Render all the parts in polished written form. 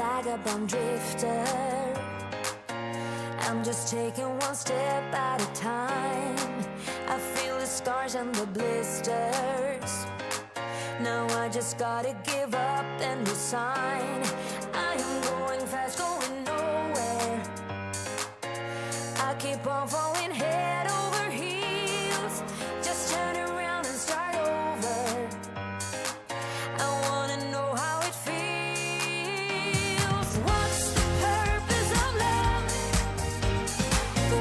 vagabond drifter. I'm just taking one step at a time. I feel the scars and the blisters. Now I just gotta give up and resign. I am going fast, going nowhere. I keep on falling head over heels. Just turn around and start over. I wanna know how it feels. What's the purpose of love?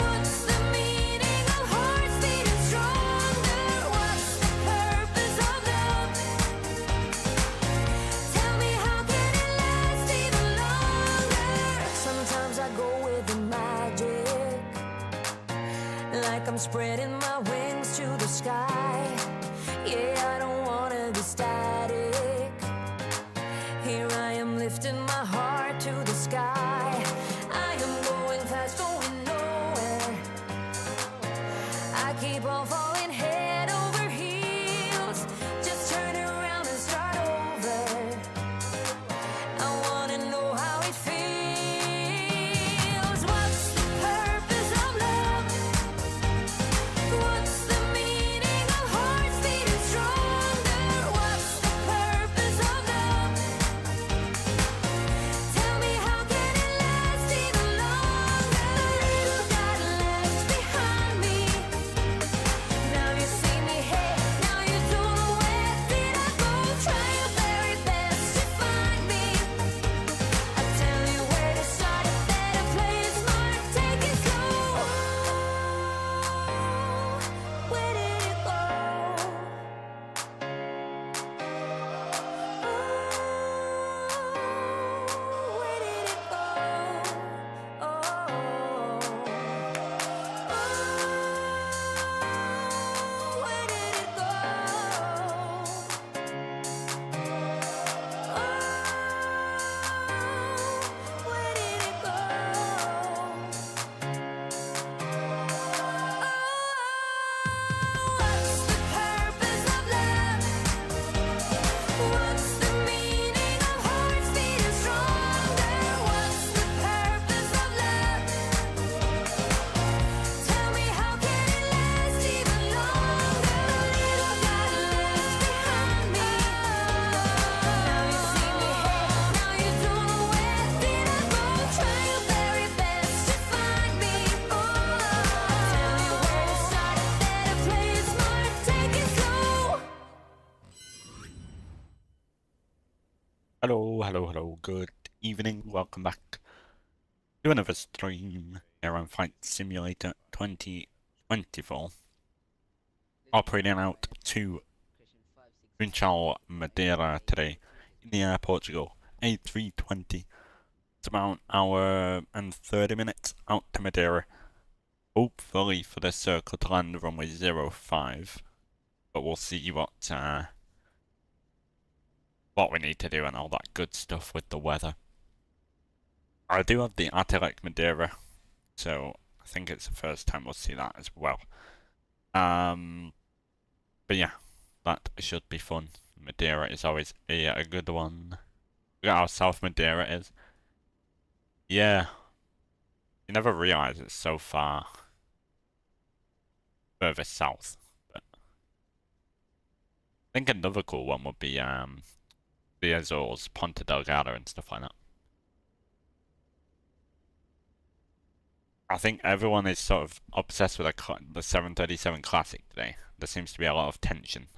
What's the meaning of hearts beating stronger? What's the purpose of love? Tell me, how can it last even longer? Sometimes I go with the magic, like I'm spreading my wings to the sky. Yeah, I don't wanna be static. Here I am lifting my heart to the sky. I am going fast, going nowhere. I keep on falling head over heels. Just turn around and start over. I wanna know how it feels. What's the purpose of love? What's the meaning of hearts beating stronger? What's the purpose of love? Tell me, how can it last even longer? The little got left behind me. Now you see me, hey, now you don't know where did I go. Try your very best to find me. I tell you where to start, better play it smart, take it slow. Where did it go? Where did it go? Where did it go? Where did it go? What's the purpose of love? What's the meaning of hearts beating stronger? What's the purpose of love? Tell me, how can it last even longer? The little got left behind me. Now you see me, hey, now you don't know where did I go. Try your very best to find me. I tell you where to start, better play it smart, take it slow. Hello, good evening, welcome back to another stream here on Flight Simulator 2024. Operating out to Funchal, Madeira today in the Air Portugal A320. It's about an hour and 30 minutes out to Madeira, hopefully for the circle to land runway 05, but we'll see what we need to do and all that good stuff with the weather. I do have the Atelic Madeira, so I think it's the first time we'll see that as well. But yeah, that should be fun. Madeira is always a good one. Look at how South Madeira is. Yeah, you never realise it's so far further south. But I think another cool one would be the Azores, Ponta Delgada and stuff like that. I think everyone is sort of obsessed with the 737 Classic today. There seems to be a lot of tension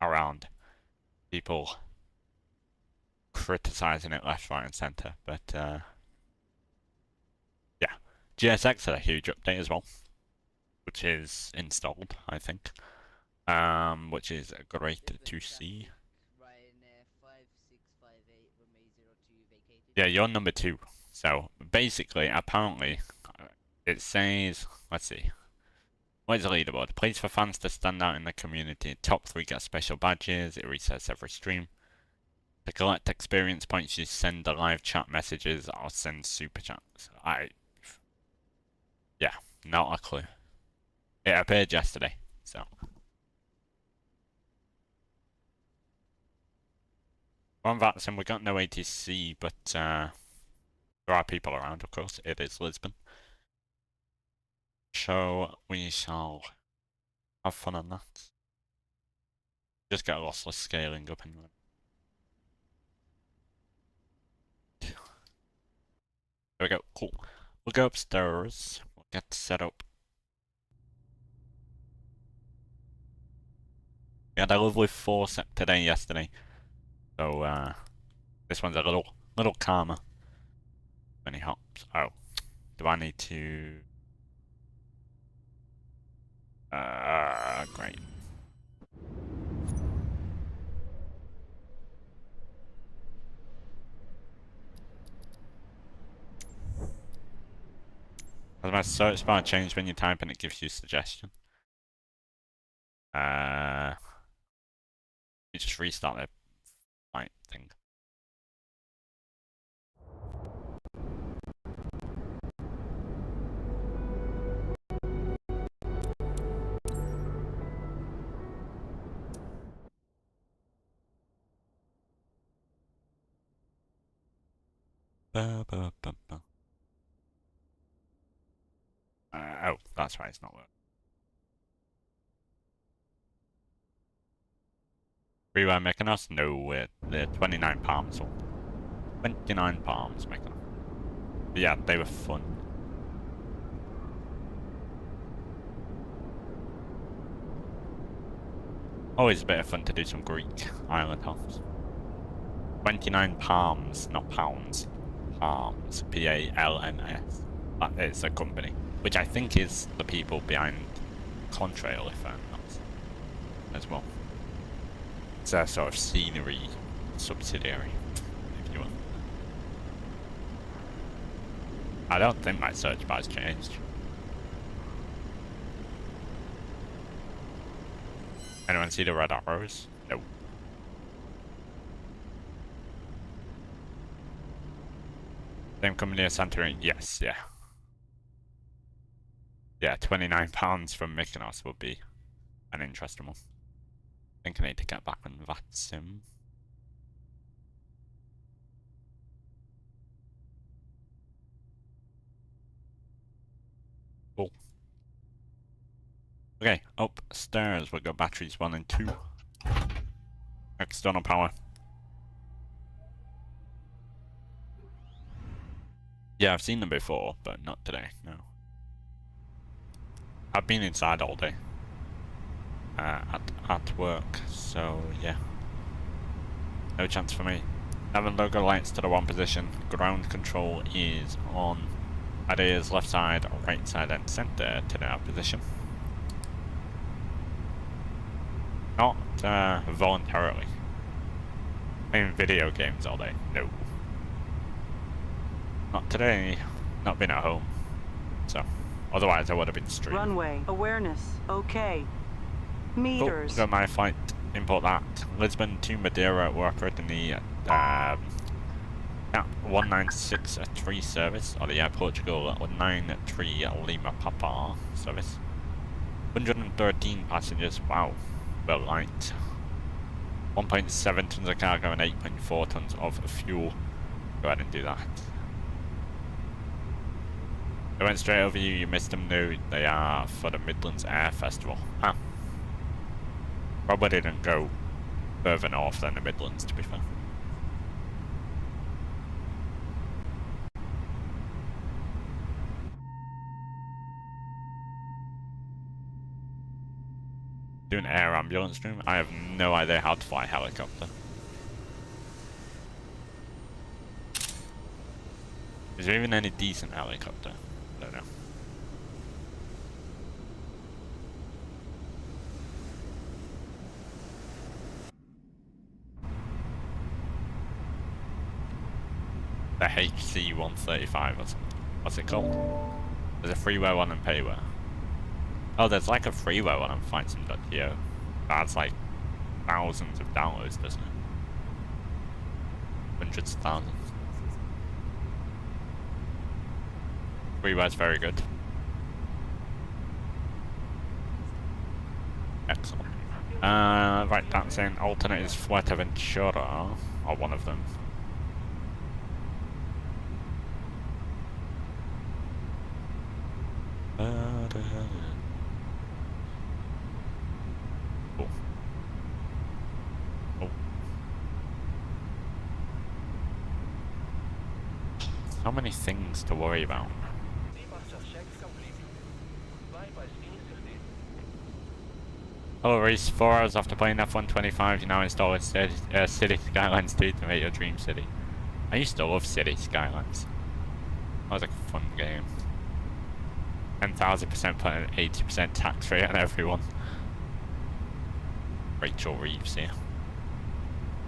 around people criticising it left, right and centre. But yeah, GSX had a huge update as well, which is installed, I think, which is great to see. Yeah, you're number 2. So basically, apparently, it says, let's see, what is the leaderboard? Plays for fans to stand out in the community. Top 3 get special badges. It resets every stream. To collect experience points, you send the live chat messages or send super chats. Yeah, not a clue. It appeared yesterday, so. We're on VATSIM, we got no ATC, but there are people around, of course. It is Lisbon. So we shall have fun on that. Just get lossless scaling up and there we go, cool. We'll go upstairs, we'll get set up. We had a lovely 4 set today yesterday. So this one's a little calmer. Many hops. Oh. Do I need to great. Has my search bar changed when you type and it gives you suggestion? You just restart the flight thing. Oh, that's why it's not working. Freeware Mykonos? No, they're 29 palms. Or 29 palms Mykonos. But yeah, they were fun. Always a bit of fun to do some Greek island hops. 29 palms, not pounds. Palms. P-A-L-M-S. That is a company. Which I think is the people behind Contrail, if I'm not as well. It's a sort of scenery subsidiary, if you will. I don't think my search bar's changed. Anyone see the red arrows? No. Same company as Santorini? Yes, yeah. Yeah, £29 from Mykonos would be an interesting one. I think I need to get back on VATSIM. Cool. Okay, upstairs we've got batteries 1 and 2. External power. Yeah, I've seen them before, but not today, no. I've been inside all day. At work, so yeah. No chance for me. 7 logo lights to the 1 position. Ground control is on Madeire's left side, right side and centre to their position. Not voluntarily. Playing video games all day. No. Not today. Not been at home. So, otherwise I would have been streaming. Runway, awareness, okay. Meters. Cool. Got my flight, import that. Lisbon to Madeira, we're operating the TAP 196 service, or the Air Portugal 93 Lima Papa service. 113 passengers, wow, well light. 1.7 tons of cargo and 8.4 tons of fuel. Go ahead and do that. I went straight over you missed them. No, they are for the Midlands Air Festival. Huh. Probably didn't go further north than the Midlands, to be fair. Do an air ambulance stream? I have no idea how to fly a helicopter. Is there even any decent helicopter? I don't know. The HC-135 or something. What's it called? There's a freeware one and payware. Oh, there's like a freeware one on FlightSim.io. That's like thousands of downloads, doesn't it? Hundreds of thousands. Freeware's very good. Excellent. Right, that's in alternate is Fuerteventura. or one of them. Cool. Oh. How many things to worry about? Hello Reese, 4 hours after playing F125, you now install City Skylines 2 to make your dream city. I used to love City Skylines. That was like a fun game. 10,000% put an 80% tax rate on everyone. Rachel Reeves here.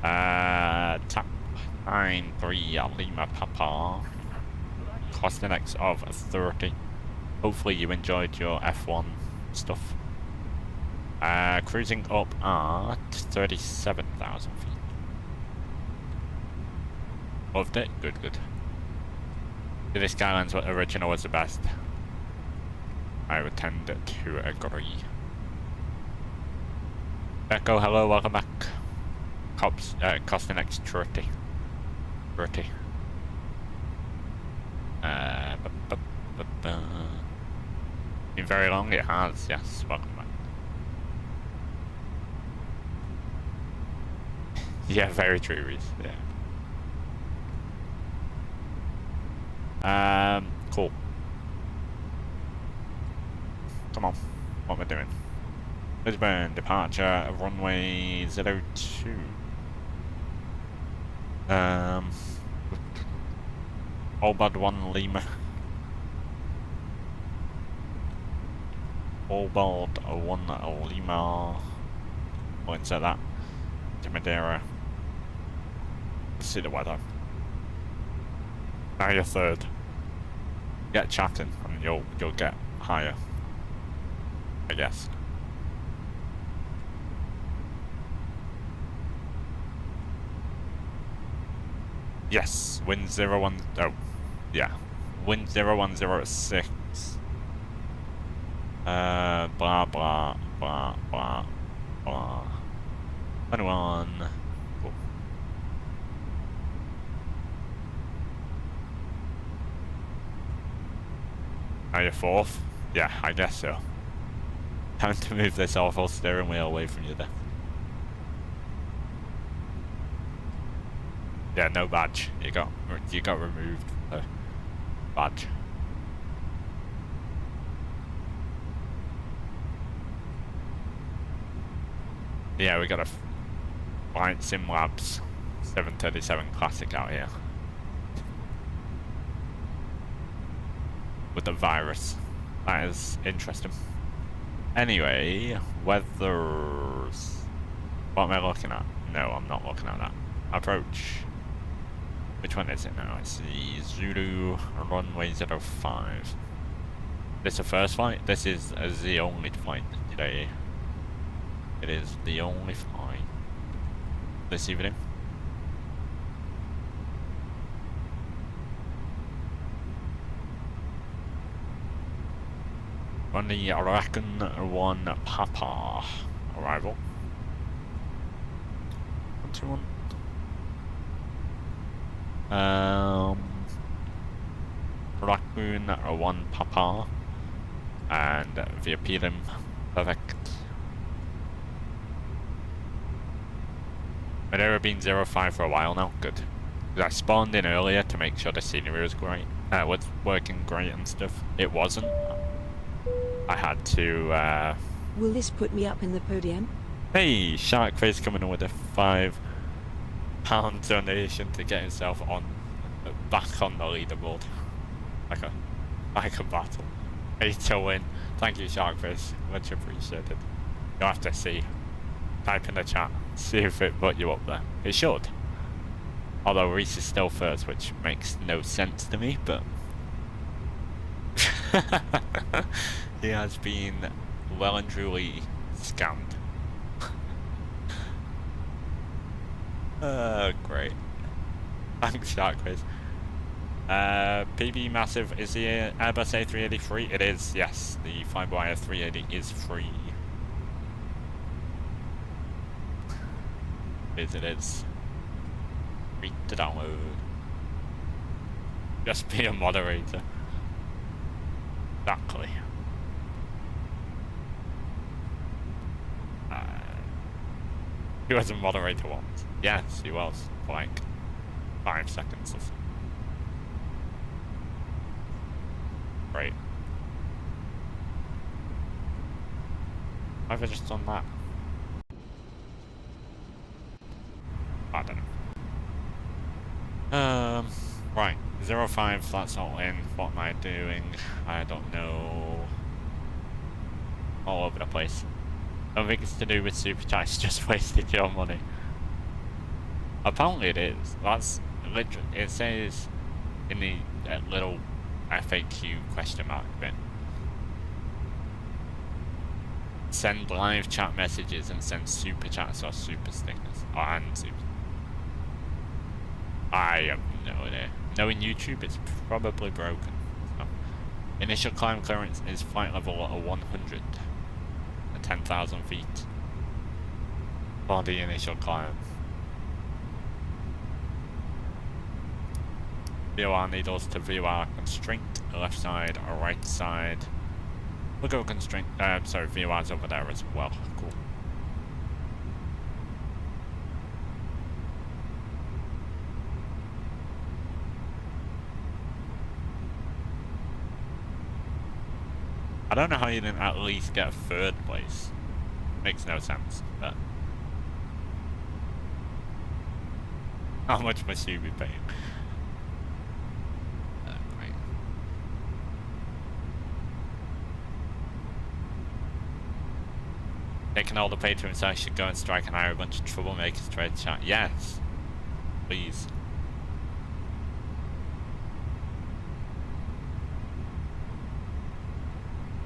Tap 93 Lima Papa. Cost an X of 30. Hopefully you enjoyed your F1 stuff. Cruising up at 37,000 feet. Loved it? Good, good. City Skylines original was the best. I would tend to agree. Echo, hello, welcome back. Cops, costing X 30. 30. Been very long, it has, yes, welcome back. Yeah, very true, Reese, yeah. Cool. Come on, what am I doing? Lisbon, departure, runway 02. All bad 1 Lima. All bad 1 Lima. We'll insert that to Madeira. Let's see the weather. Now you're third. Get chatting and you'll get higher, I guess. Yes, wind 01. Oh, yeah, wind 0106. Blah blah blah blah blah. 21. Cool. Now you're fourth? Yeah, I guess so. Time to move this awful steering wheel away from you there. Yeah, no badge. You got removed the badge. Yeah, we got a Flight Sim Labs 737 Classic out here. With the virus. That is interesting. Anyway, weathers. What am I looking at? No, I'm not looking at that. Approach. Which one is it now? It's the Zulu Runway 05. This is the first flight? This is the only flight today. It is the only flight this evening. On the Arakan 1 Papa arrival. 121. Raccoon 1 Papa and Viapirim. Perfect. Madeira been 05 for a while now. Good. I spawned in earlier to make sure the scenery was great. Was working great and stuff. It wasn't. I had to. Will this put me up in the podium? Hey, Sharkface coming in with a £5 donation to get himself back on the leaderboard. Like a battle. Ready to win. Thank you, Sharkface. Much appreciated. You'll have to see. Type in the chat. See if it put you up there. It should. Although Reese is still first, which makes no sense to me, but he has been well and truly scammed. Great. Thanks, Sharkface. PB Massive, is the Airbus A380 free? It is, yes. The Flyby 380 is free. It is. free to download. Just be a moderator. Exactly. He was a moderator once. Yes, he was. For like 5 seconds or so. Great. Why have I just done that? I don't know. Right. 05, that's all in. What am I doing? I don't know. All over the place. I don't think it's to do with Super Chat, it's just wasted your money. Apparently it is. That's literally, it says in the little FAQ question mark bit. Send live chat messages and send super chats or super stickers. Or and super. I have no idea. Knowing YouTube, it's probably broken. So, initial climb clearance is flight level at 100. 10,000 feet for the initial climb. VOR needles to VOR constraint, left side or right side. We'll go constraint, sorry, VOR's over there as well. Cool. I don't know how you didn't at least get 3rd place. Makes no sense, but... How much must you be paying? Right. Taking all the patrons, I should go and strike and hire a bunch of troublemakers to red chat. Yes. Please.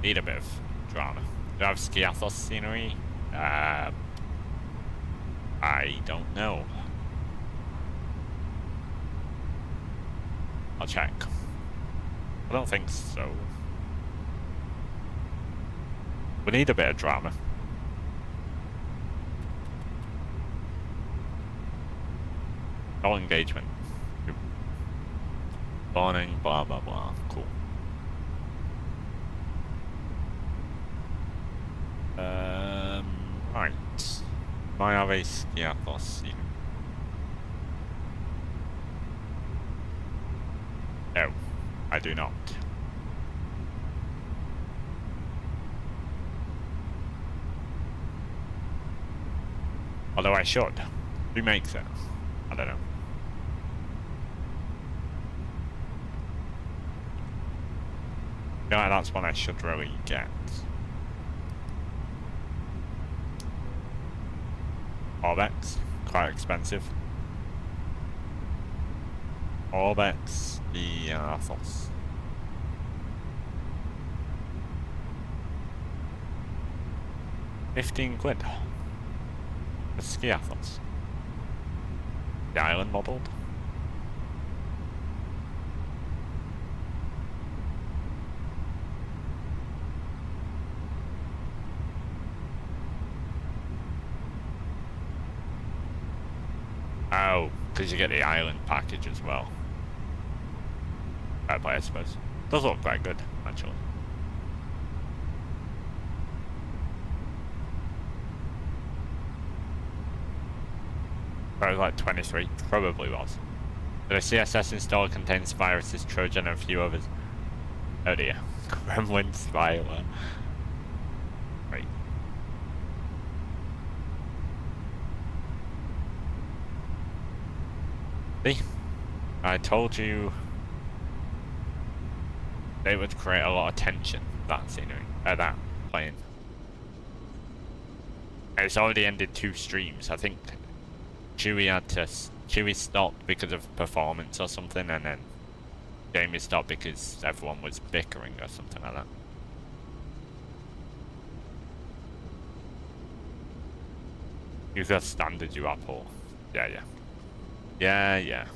Need a bit of drama. Do I have Skiathos scenery? I don't know. I'll check. I don't think so. We need a bit of drama. All engagement. Warning, blah blah blah. Cool. Right. I have a Skiathos here. No, I do not. Although I should. Who makes it? I don't know. Yeah, that's one I should really get. Orbex, quite expensive. Orbex, the Athos. £15 for Skiathos. The island modelled. Oh, because you get the island package as well. Fair play, I suppose. Does look quite good, actually. That was like 23, probably was. The CSS installer contains viruses, Trojan, and a few others. Oh dear. Gremlin spyware. Right. See? I told you they would create a lot of tension, that scenery, that plane. It's already ended 2 streams. I think Chewie stopped because of performance or something, and then Jamie stopped because everyone was bickering or something like that. You've got standards you uphold. Yeah. Yeah.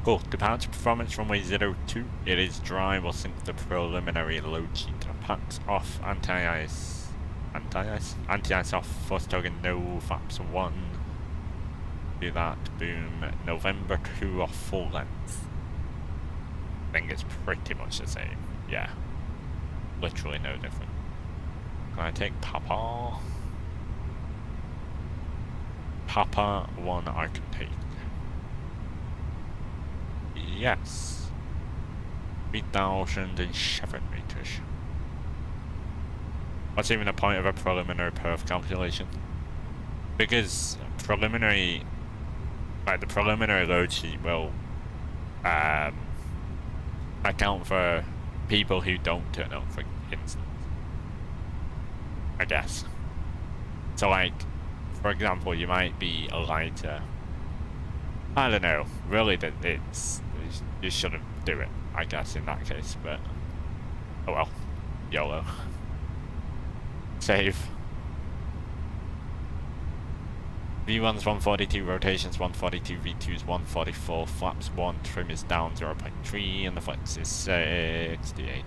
Cool. Departure performance runway 02. It is dry. We'll sync the preliminary low sheet. Packs off. Anti-ice off. Force token no. Flaps 1. Do that. Boom. November 2 off full length. I think it's pretty much the same. Yeah. Literally no different. Can I take Papa? Papa 1 I can take. Yes. 3,007 meters. What's even the point of a preliminary perf calculation? Because preliminary, like the preliminary load sheet will account for people who don't turn up, for instance. I guess. So like, for example, you might be a lighter. I don't know. Really, that you shouldn't do it, I guess, in that case, but oh well. YOLO. Save. V1's 142, rotations 142, V2's 144, flaps 1, trim is down 0.3, and the flex is 68.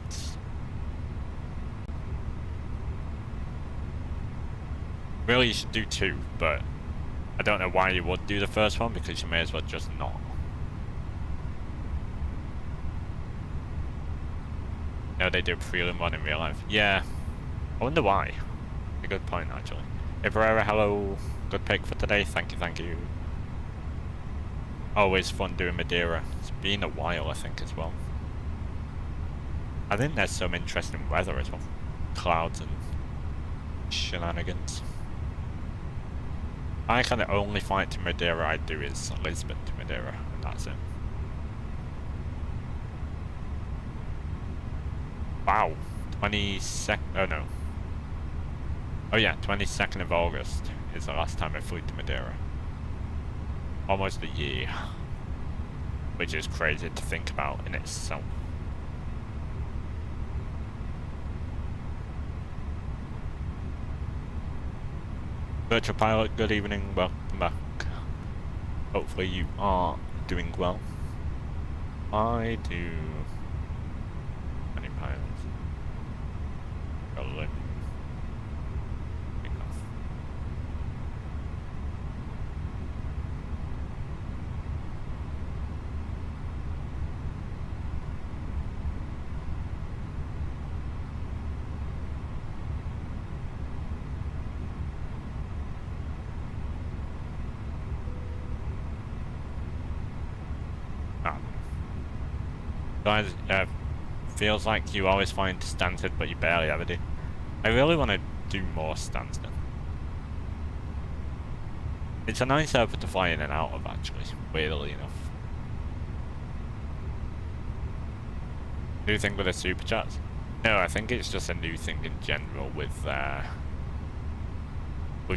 Really, you should do 2, but I don't know why you would do the first one, because you may as well just not. No, they do prelim one in real life. Yeah. I wonder why. A good point, actually. Hey, Pereira, hello. Good pick for today. Thank you, thank you. Always fun doing Madeira. It's been a while, I think, as well. I think there's some interesting weather as well. Clouds and shenanigans. I kind of only flight to Madeira I do is Lisbon to Madeira, and that's it. Wow, 22nd, oh no. Oh yeah, 22nd of August is the last time I flew to Madeira. Almost a year. Which is crazy to think about in itself. Virtual Pilot, good evening, welcome back. Hopefully you are doing well. I do... Any pilots? Berlin. Guys, feels like you always find Stansted, but you barely ever do. I really want to do more Stansted. It's a nice airport to fly in and out of, actually, weirdly enough. New thing with the super chats? No, I think it's just a new thing in general with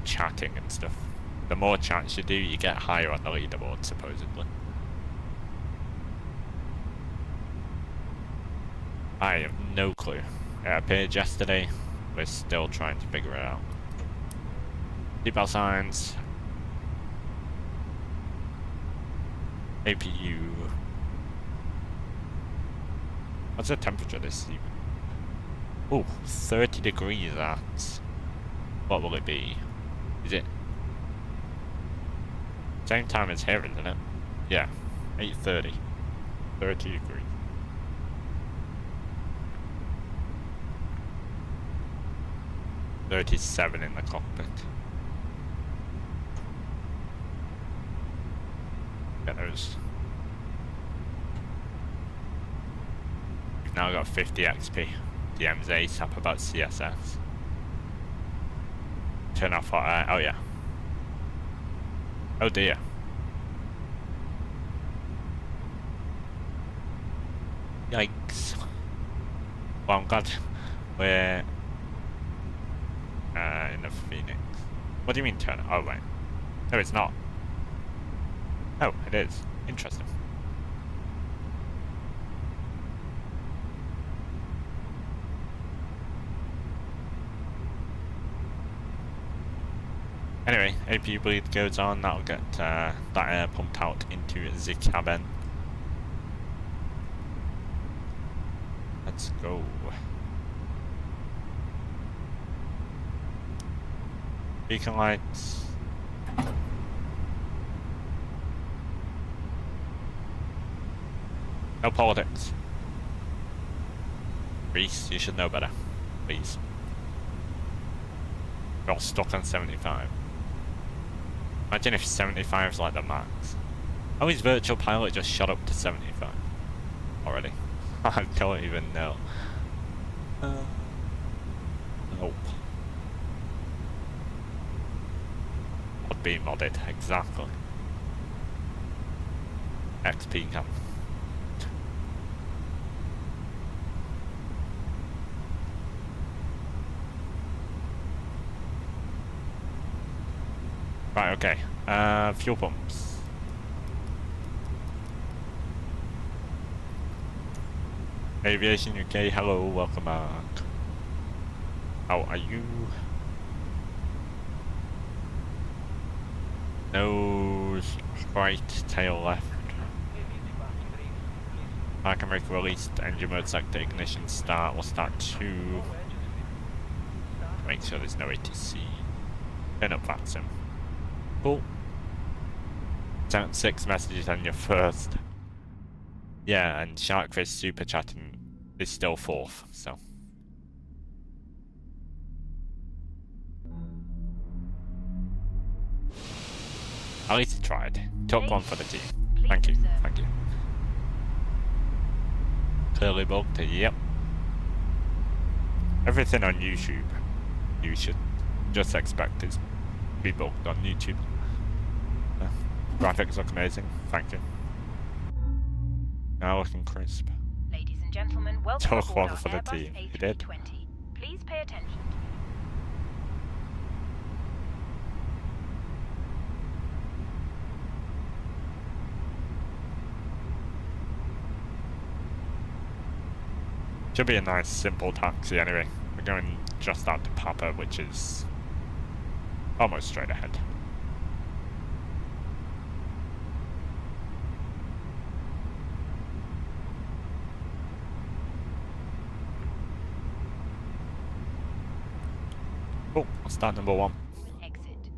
chatting and stuff. The more chats you do, you get higher on the leaderboard, supposedly. I have no clue. It appeared yesterday. We're still trying to figure it out. Seatbelt signs. APU. What's the temperature this evening? Oh, 30 degrees at... What will it be? Is it... Same time as here, isn't it? Yeah. 8:30. 30 degrees. .37 in the cockpit. Get those. We've now got 50 XP. DM's ASAP about CSS. Turn off hot air. Oh yeah. Oh dear. Yikes. Well, I'm glad we're in the Phoenix. What do you mean turn? Oh wait. No, it's not. Oh, it is. Interesting. Anyway, APU bleed goes on. That'll get that air pumped out into the cabin. Let's go. Beacon lights. No politics. Reese, you should know better. Please. You're stuck on 75. Imagine if 75 is like the max. Oh, his virtual pilot just shot up to 75 already. I don't even know. Nope. Would be modded, exactly. XP cam. Right, okay. Fuel pumps. Aviation UK, hello, welcome back. How are you? Nose right, tail left. Park and brake released, engine mode sector, ignition start. We'll start 2. Make sure there's no ATC. Turn up VATSIM. Cool. Sent 6 messages on your first. Yeah, and Sharkfish super chatting is still 4th, so. At least he tried. Took one for the team. Thank you, thank you. Clearly bugged, yep. Everything on YouTube, you should just expect is be bugged on YouTube. Graphics look amazing, thank you. Now looking crisp. Ladies and gentlemen, welcome Took aboard one our for the Airbus team. He did. A320. Please pay attention. Should be a nice simple taxi anyway. We're going just out to Papa, which is almost straight ahead. Oh, start number 1. Exit.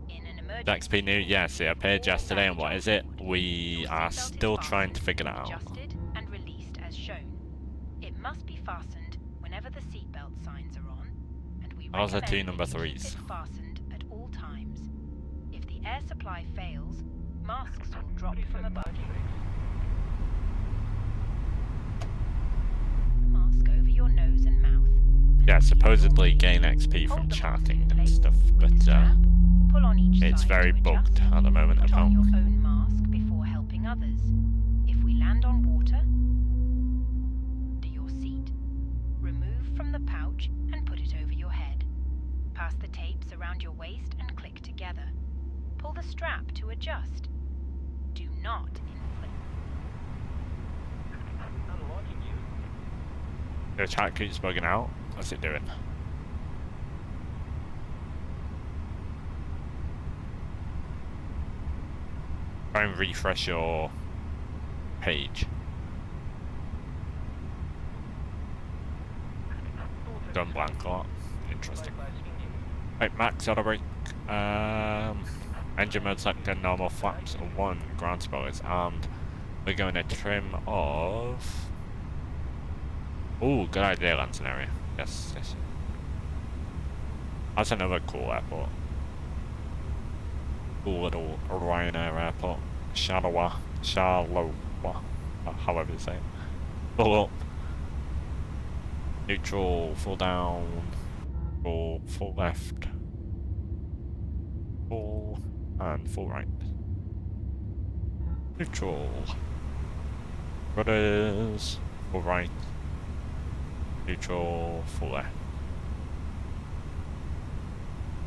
In an The emergency, XP new, yes, it appeared yesterday, and what is it? We are still trying to figure that out. adjusted and released as shown. It must be fastened whenever the seatbelt signs are on, and we Those are recommend 2 that number you keep 3s. it fastened at all times. If the air supply fails, masks will drop from above. Mask over your nose and mouth. Yeah, supposedly gain XP from chatting and stuff, but Pull on each it's side very to adjust. bugged at the moment Put on your apparently. own mask before helping others. If we land on water, to your seat. Remove from the pouch and put it over your head. Pass the tapes around your waist and click together. Pull the strap to adjust. Do not inflate. The chat keeps bugging out. What's it doing? Try and refresh your page. Done blank a lot. Interesting. Right, max auto brake. Engine mode selector, normal flaps 1, ground spoilers armed. We're going to trim of. Ooh, good idea, land scenario. Yes, yes. That's another cool airport. Cool little Ryanair airport. Charleroi. However you say it. Full up. Neutral, full down. Full left. Full and full right. Neutral. Rudders. Full right. Neutral, full left.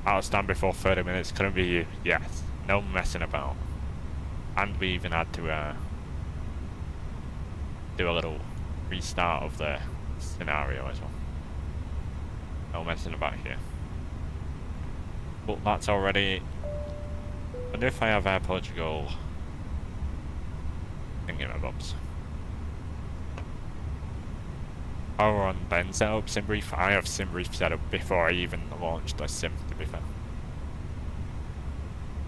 I'll stand before 30 minutes, couldn't be you. Yes, no messing about. And we even had to do a little restart of the scenario as well. No messing about here. But that's already. I wonder if I have Air Portugal. Thinking my bumps. Power on Ben set up SimBrief. I have SimBrief set up before I even launched a sim, to be fair.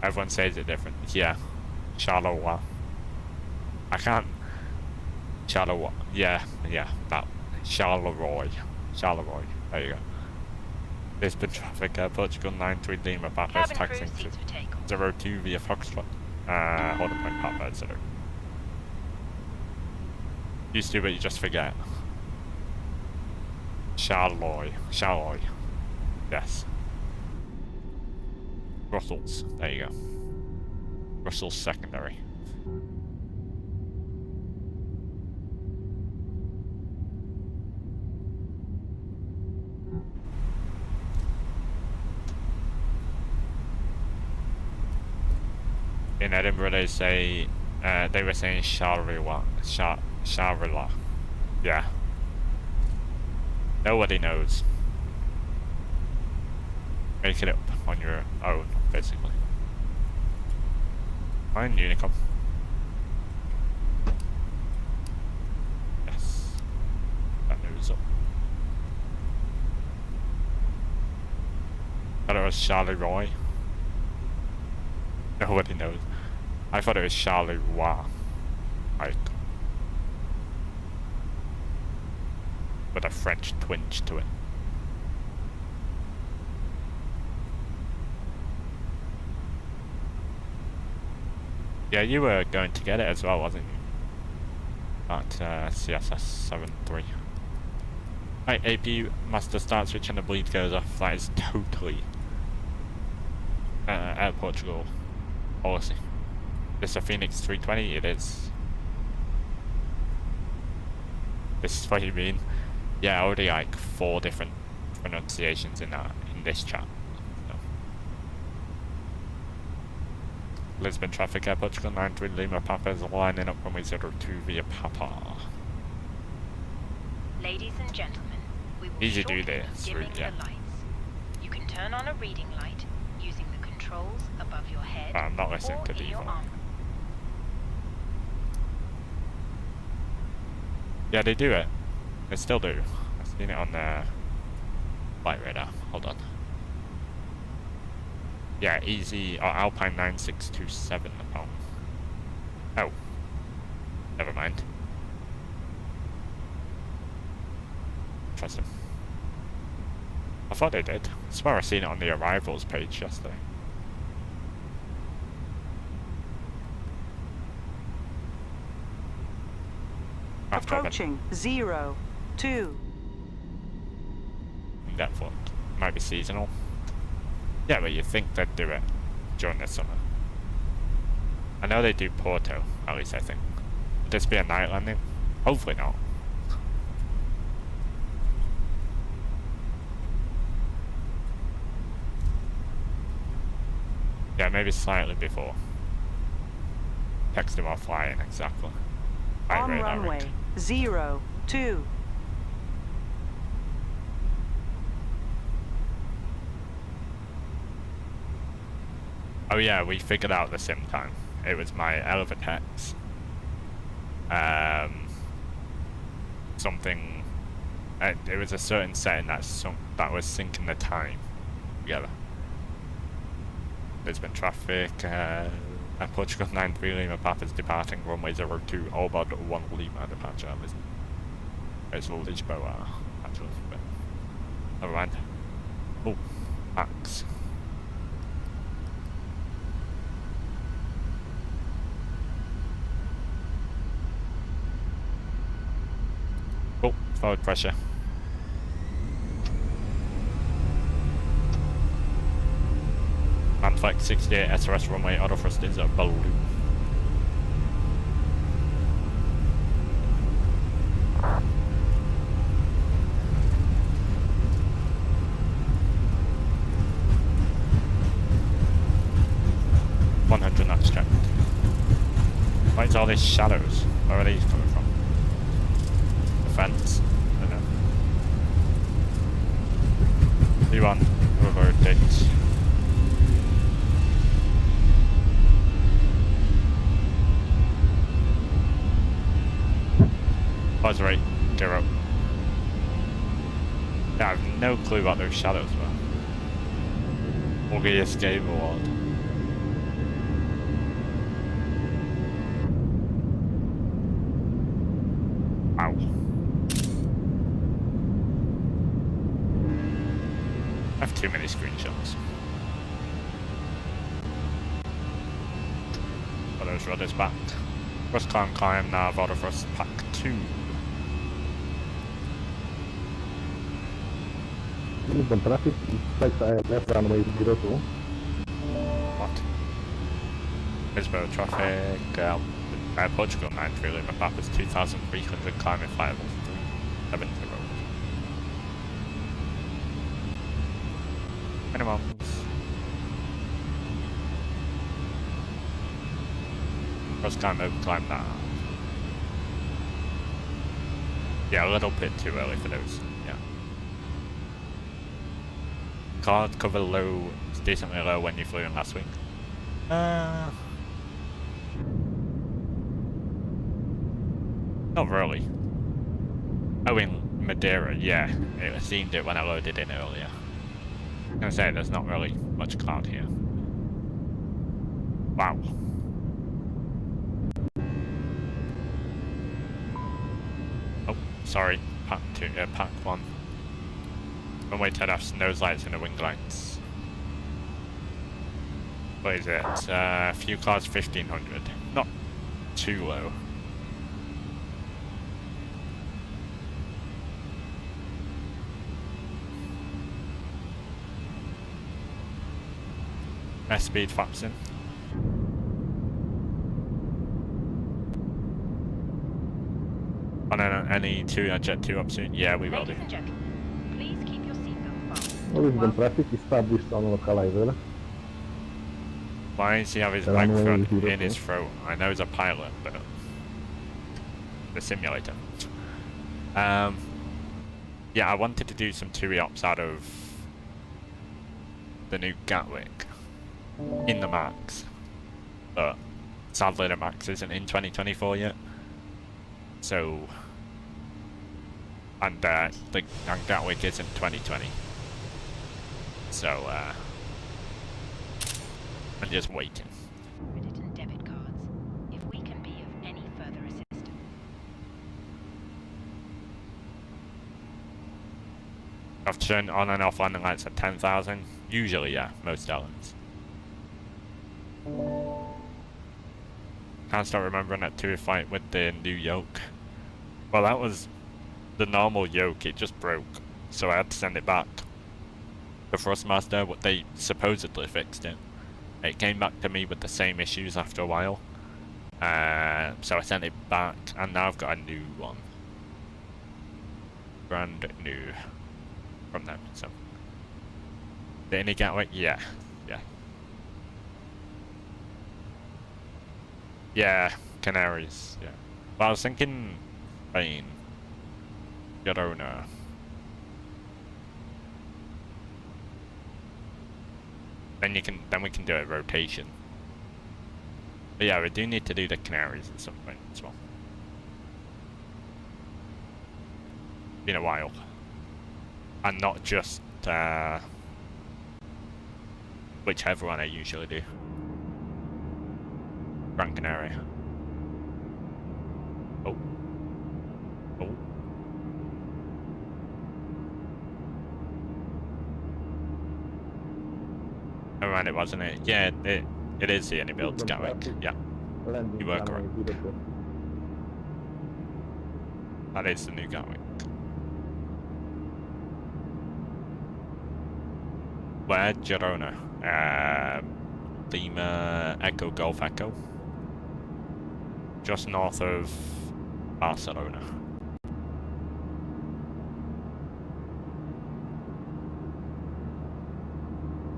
Everyone says it different. Yeah. Charleroi. I can't. Charleroi. Yeah, that. Charleroi. Charleroi. There you go. Lisbon traffic, Portugal 93 Lima, Papa Cabin crew, taxing seats for takeoff. 02 via Foxtrot. Hold on, point Papa, 0. Used to, but you just forget. Charleroi. Charleroi. Yes. Brussels. There you go. Brussels secondary. In Edinburgh, they say they were saying Charleroi. Charleroi. Yeah. Nobody knows. Make it up on your own, basically. Fine, Unicom. Yes. That news up. Thought it was Charleroi. Nobody knows. I thought it was Charleroi. Like, with a French twinge to it. Yeah, you were going to get it as well, wasn't you? At CSS 73. Right, AP master start switch and the bleed goes off. That is totally Air Portugal policy. This is a Fenix 320, it is. This is what you mean. Yeah, already like 4 different pronunciations in this chat. So. Lisbon traffic, Air Portugal 93 Lima Papa is lining up runway 02 via Papa. Ladies and gentlemen, we will Easy shortly do this, be dimming yeah. the lights. You can turn on a reading light using the controls above your head I'm not listening or to in your default. arm. Yeah, they do it. They still do. I've seen it on the flight radar. Hold on. Yeah, easy. Or Alpine 9627 apparently. Oh. Never mind. Interesting. I thought they did. I swear I seen it on the arrivals page yesterday. Approaching 02. That thought might be seasonal. Yeah, but you think they'd do it during the summer. I know they do Porto, at least I think. Would this be a night landing? Hopefully not. Yeah, maybe slightly before. Text him off flying, exactly. On runway 02. Oh yeah, we figured out the sim time. It was my Elevatex. Something. It was a certain setting that was syncing the time together. Lisbon traffic. Portugal 93 Lima Papa's departing runway 02. All about 1 Lima departure. It's Lisboa, actually. But never mind. Oh, Max. Oh, forward pressure. Manflex 68 SRS runway auto thrust is a balloon. Knots checked. Why is all these shadows? Where are these coming from? The fence? I don't know. V1, revert dates. Buzz rate, 0. I have no clue what those shadows were. Or the escape award. Wow. I have too many screenshots. Got those rudders back. First climb now, Vodafrost Pack 2. Lisbon traffic, flight left runway 02. What? Lisbon traffic, Air Portugal 93, my map is 2,300 climbing flyable 370. Minimums. First climb over, climb now. Yeah, a little bit too early for those. Yeah. Card cover low, it's decently low when you flew in last week. Not really. Oh, in Madeira, yeah. It seemed it when I loaded in earlier. I'm gonna say there's not really much cloud here. Wow. Oh, sorry. Pack 2, Pack 1. Runway TAP nose lights and the wing lights. What is it? Few cars 1500. Not too low. S-speed VATSIM. On any Jet 2 up soon? Yeah, we will do. Ladies and gentlemen, please keep your seatbelt fastened. Lisbon traffic established on localizer. Why does he have his Runway microphone 02. in his throat? I know he's a pilot, but the simulator. Yeah, I wanted to do some TUI ops out of the new Gatwick in the Max, but sadly the Max isn't in 2024 yet. So, and Gatwick isn't 2020. So, I'm just waiting. Credit and debit cards, if we can be of any further assistance. I've turned on and off landing lights at 10,000. Usually, yeah, most airlines. Can't start remembering that TUI fight with the new yoke. Well, that was the normal yoke, it just broke. So I had to send it back. The Thrustmaster, what they supposedly fixed it. It came back to me with the same issues after a while. So I sent it back, and now I've got a new one. Brand new. From them, so. The any Gatwick? Yeah. Yeah. Yeah, Canaries, yeah. But I was thinking Spain. Girona. Then we can do a rotation. But yeah, we do need to do the Canaries at some point as well. Been a while. And not just whichever one I usually do. Gran Canaria. Oh. Oh. Oh, right, it wasn't it? Yeah, it is the only build Gatwick. Yeah. You were correct. That is the new Gatwick. Where? Girona. Lima Echo Golf Echo. Just north of Barcelona.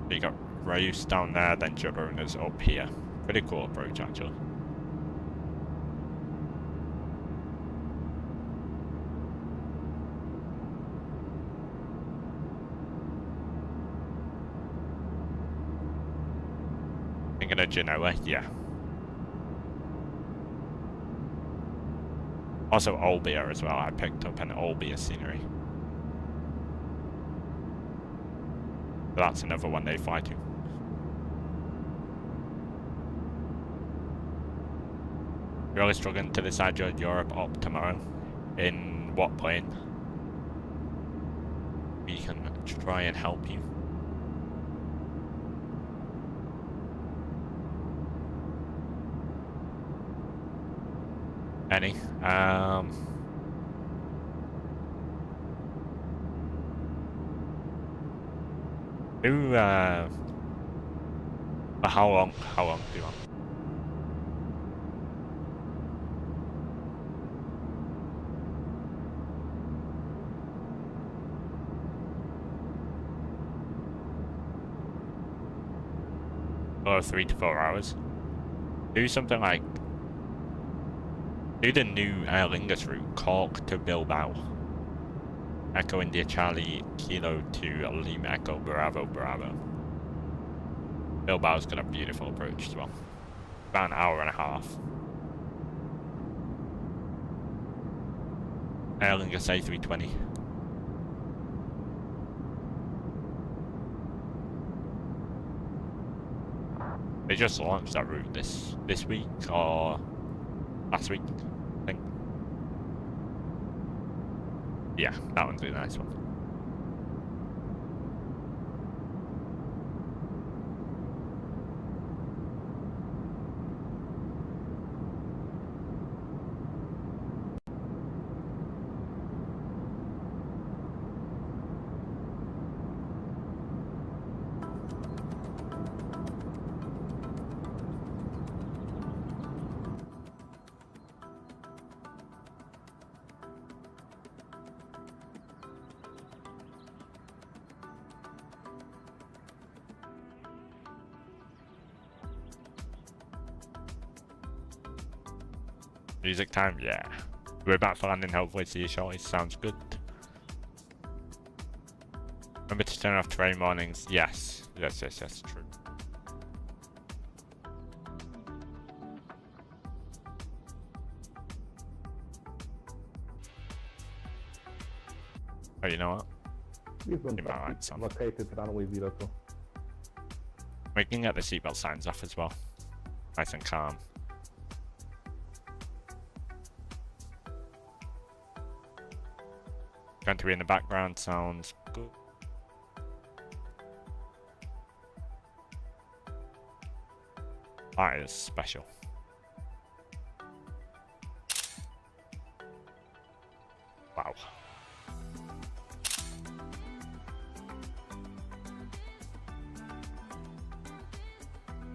You got Reus down there, then Girona's up here. Pretty cool approach, actually. Thinking of Genoa, yeah. Also Olbia as well, I picked up an Olbia scenery. So that's another one they fly to. Really struggling to decide your Europe up tomorrow. In what plane? We can try and help you. Any? How long do you want? Or 3 to 4 hours. Do something like do the new Aer Lingus route, Cork to Bilbao. Echo India Charlie Kilo to Lima Echo Bravo Bravo. Bilbao's got a beautiful approach as well. About an hour and a half. Aer Lingus A320. They just launched that route this week or last week, I think. Yeah, that one's a nice one. Music time, yeah. We're back for landing, hopefully see you shortly. Sounds good. Remember to turn off terrain warnings. Yes, true. Oh, you know what? Lisbon Keep my lights on. located runway 02. We can get the seatbelt signs off as well. Nice and calm. Going to be in the background, sounds good. That is special. Wow.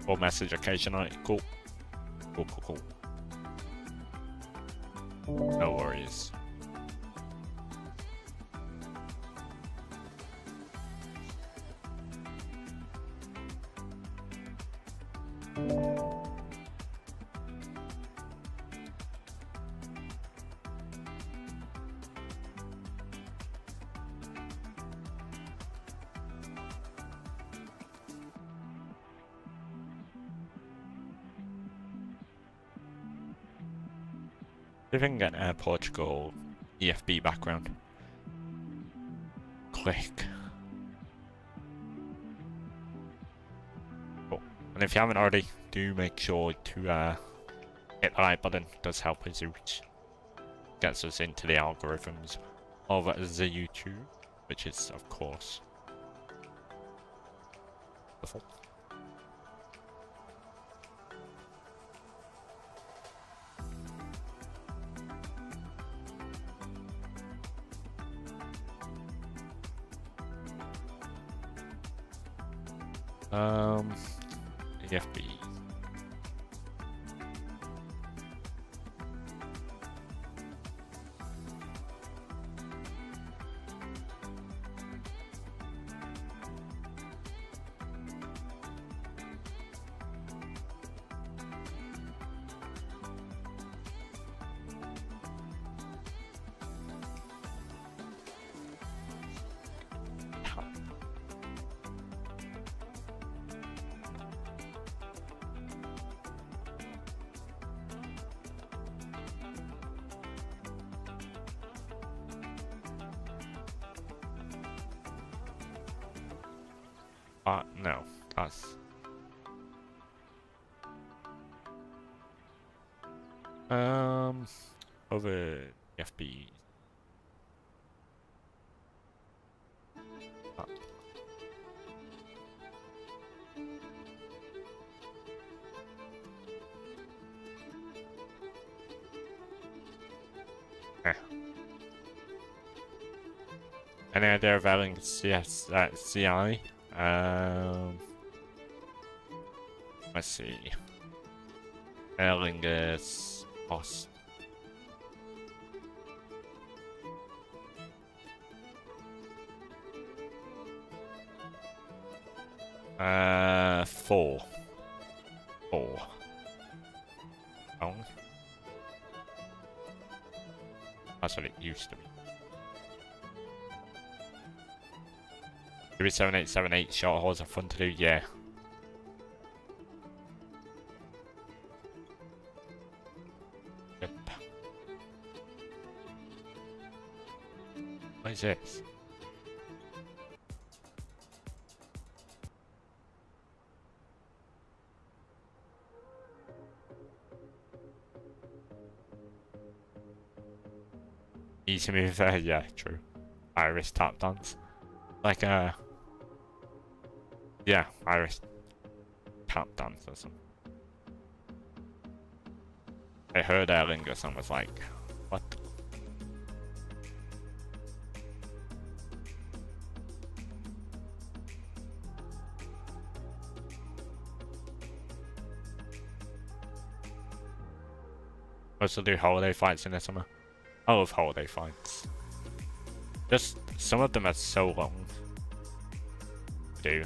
Full message occasionally. Cool. Cool. No worries. See if I can get an Air Portugal EFB background. Click. Cool. And if you haven't already, do make sure to hit the like button. It does help us out. Gets us into the algorithms of the YouTube, which is of course wonderful. EFB. No, that's... Over the FB. Any idea of adding CI? Let's see. Aer Lingus Post. Four. Oh. That's what it used to be. Maybe 7878 short hauls are fun to do, yeah. Yep. What is this? Easy move there, yeah, true. Iris tap dance. Like yeah, Iris tap dance or something. I heard Aer Lingus and was like, what? Also do holiday fights in the summer. I love holiday fights. Just some of them are so long to do.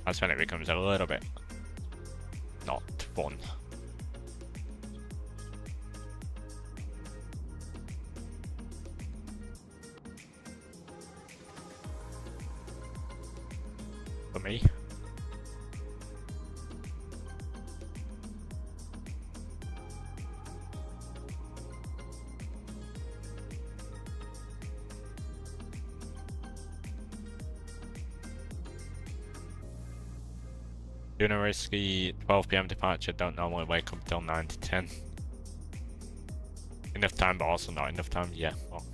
That's when it becomes a little bit not fun. For me. Doing a risky 12 PM departure, don't normally wake up till 9 to 10. Enough time, but also not enough time, yeah. Well.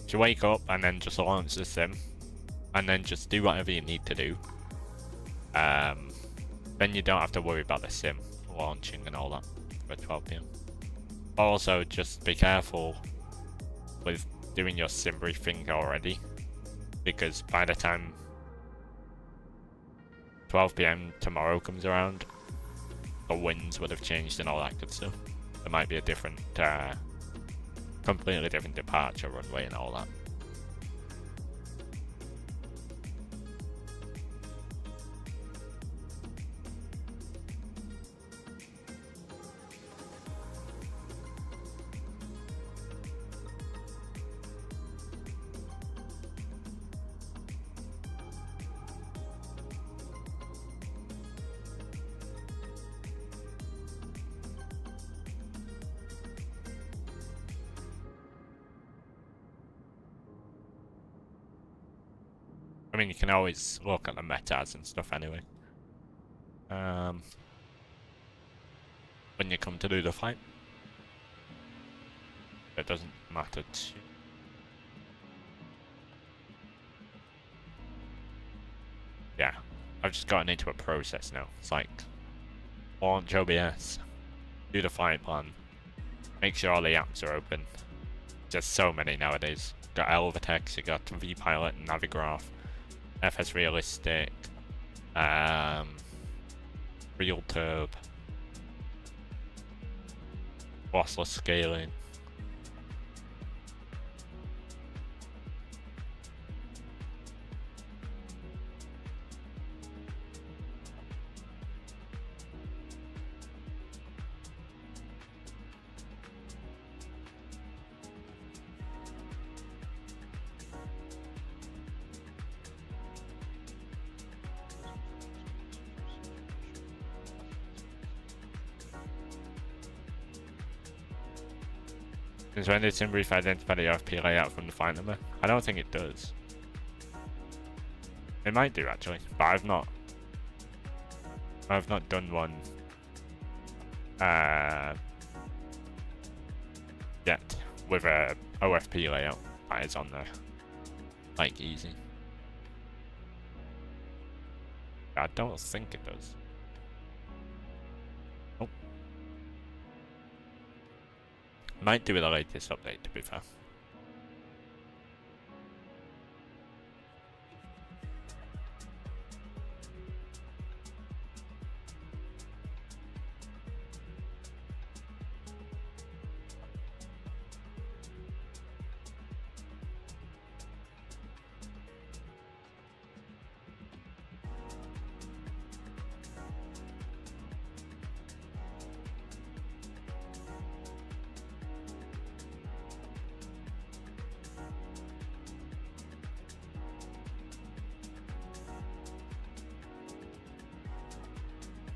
You wake up and then just launch the sim, and then just do whatever you need to do. Then you don't have to worry about the sim launching and all that for 12 PM. Also, just be careful with doing your sim briefing already, because by the time 12 PM tomorrow comes around, the winds would have changed and all that good stuff. There might be a different, completely different departure runway and all that. I mean, you can always look at the metas and stuff anyway. When you come to do the fight. It doesn't matter too. Yeah, I've just gotten into a process now. It's like, launch OBS, do the fight plan, make sure all the apps are open. Just so many nowadays. Got Elvatex, you got VPilot and Navigraph. FSRealistic, RealTurb, lossless scaling. Since when did SimBrief identify the RFP layout from the flight number? I don't think it does. It might do actually, but I've not done one yet with a OFP layout that is on there, like easy. I don't think it does. Oh. Might do with the latest update, to be fair.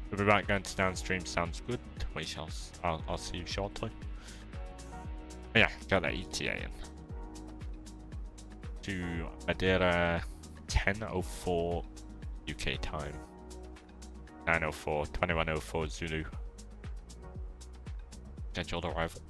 We'll be back going to downstream, sounds good. We shall, I'll see you shortly. But yeah, got that ETA in. To Madeira, 10:04 UK time. 9:04, 21:04 Zulu. Scheduled arrival.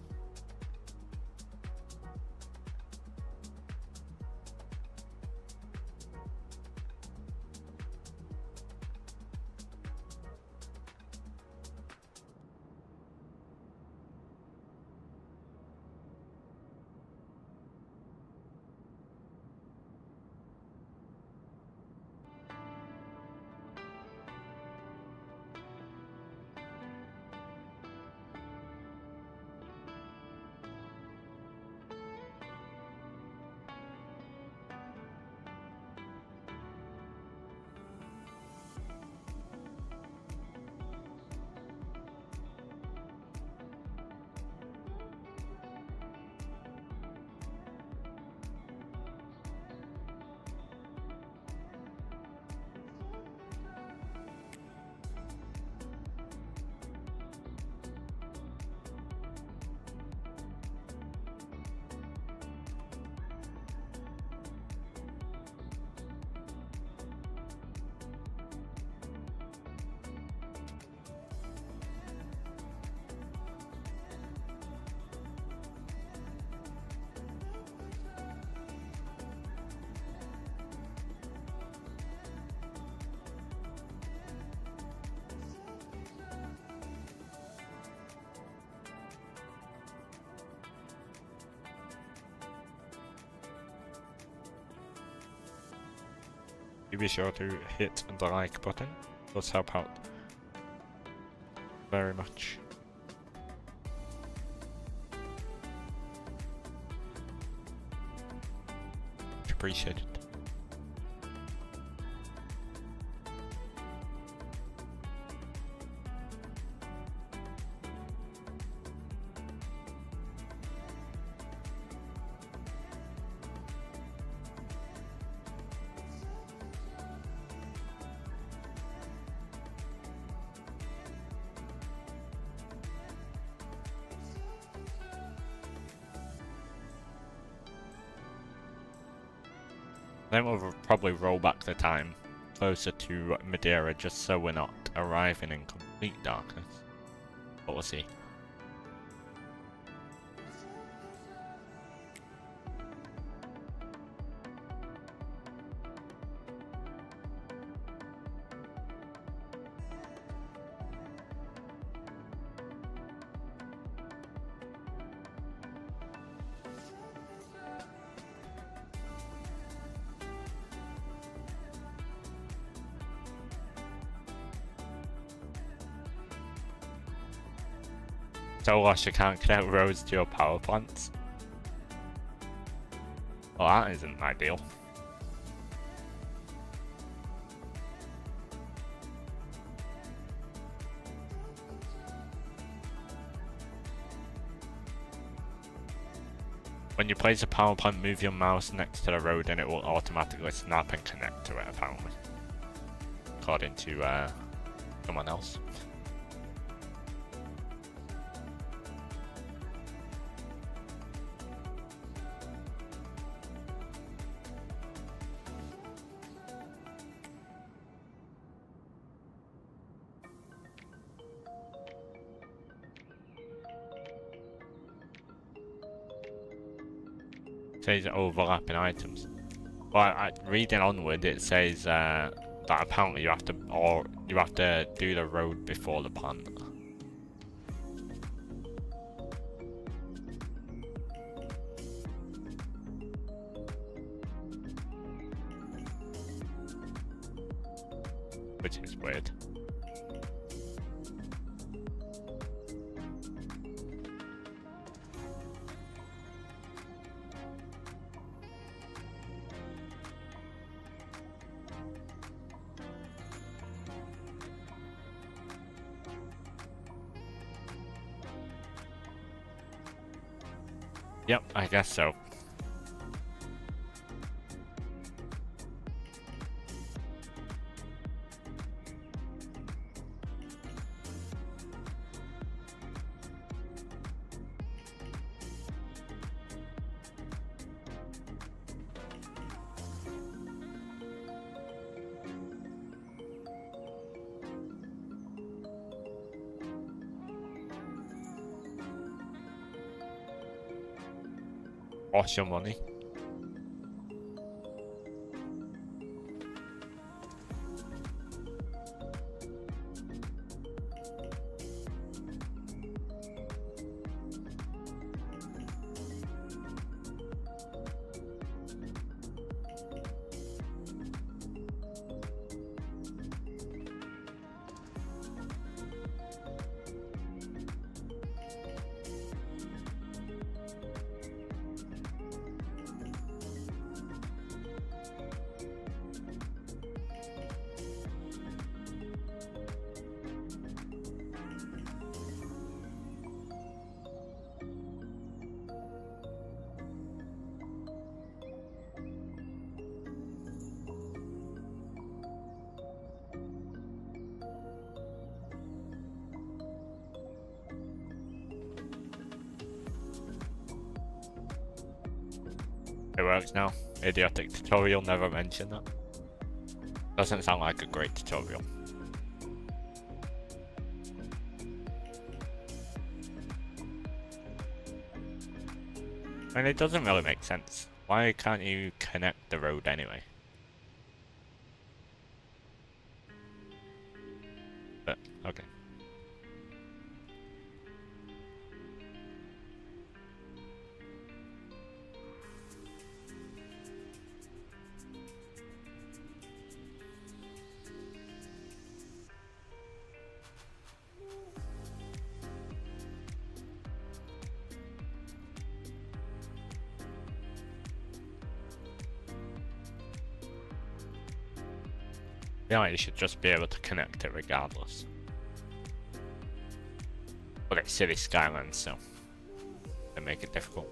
Be sure to hit the like button. It does help out very much. Appreciate it. Then we'll probably roll back the time closer to Madeira just so we're not arriving in complete darkness. But we'll see. So lost you can't connect roads to your power plants. Well, that isn't ideal. When you place a power plant, move your mouse next to the road and it will automatically snap and connect to it, apparently. According to someone else. says overlapping items. But reading onward, it says that apparently you have to do the road before the plant. Which is weird. Yep, I guess so. Wash your money. It works now. Idiotic tutorial, never mentioned that. Doesn't sound like a great tutorial. I mean, it doesn't really make sense. Why can't you connect the road anyway? But, okay. Yeah, you should just be able to connect it regardless. But it's city skylines, so they make it difficult.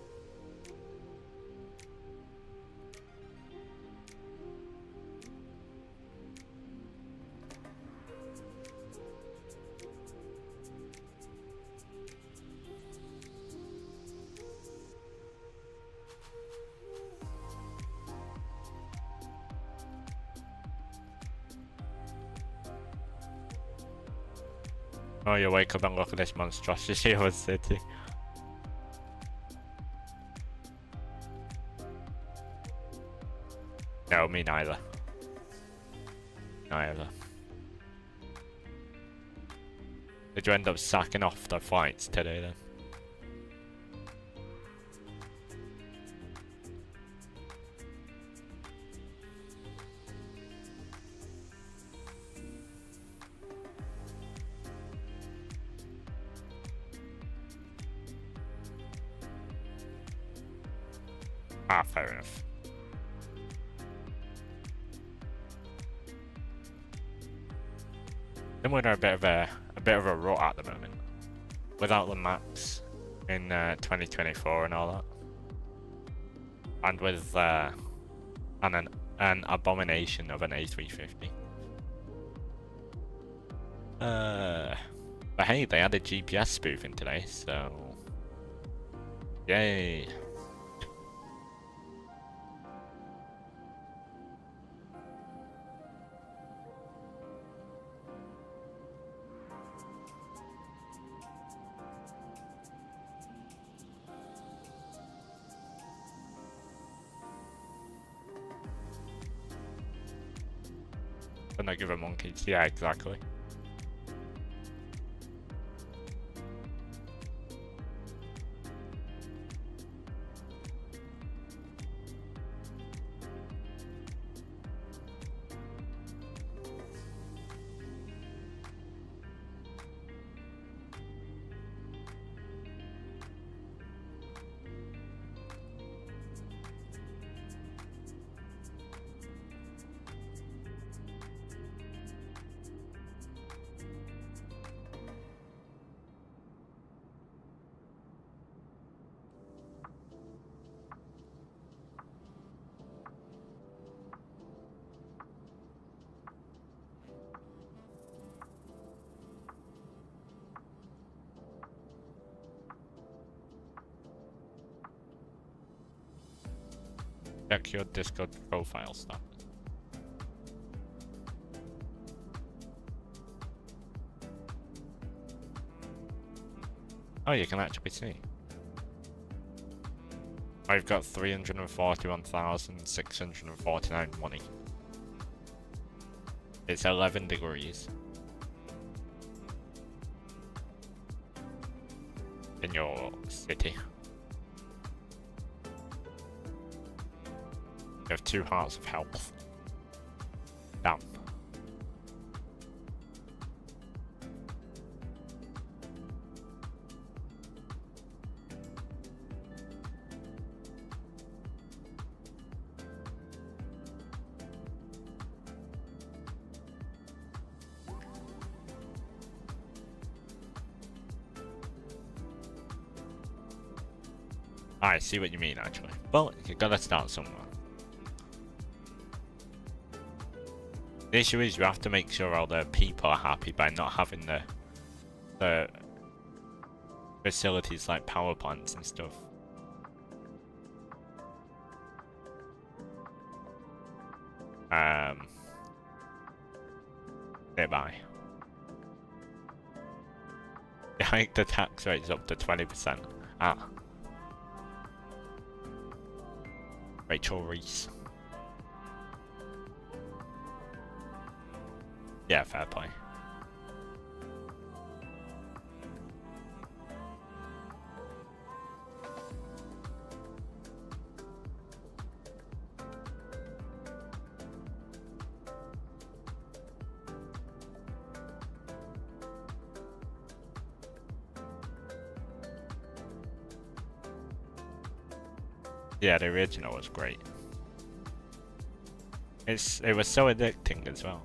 Oh, you wake up and look at this monstrosity of a city. No, me neither. Neither. Did you end up sacking off the flights today then? Ah, fair enough. Then we're in a bit of a rut at the moment, without the max in 2024 and all that, and with an abomination of an A350. But hey, they added GPS spoofing today, so yay. Gonna give a monkeys. Yeah, exactly. Check your Discord profile stuff. Oh, you can actually see. I've got 341,649 money. It's 11 degrees. In your city. You have 2 hearts of health. Damn. I see what you mean, actually. Well, you gotta start somewhere. The issue is you have to make sure all the people are happy by not having the facilities like power plants and stuff. Nearby. They hiked the tax rates up to 20%. Ah. Rachel Reese. Yeah, fair play. Yeah, the original was great. It was so addicting as well.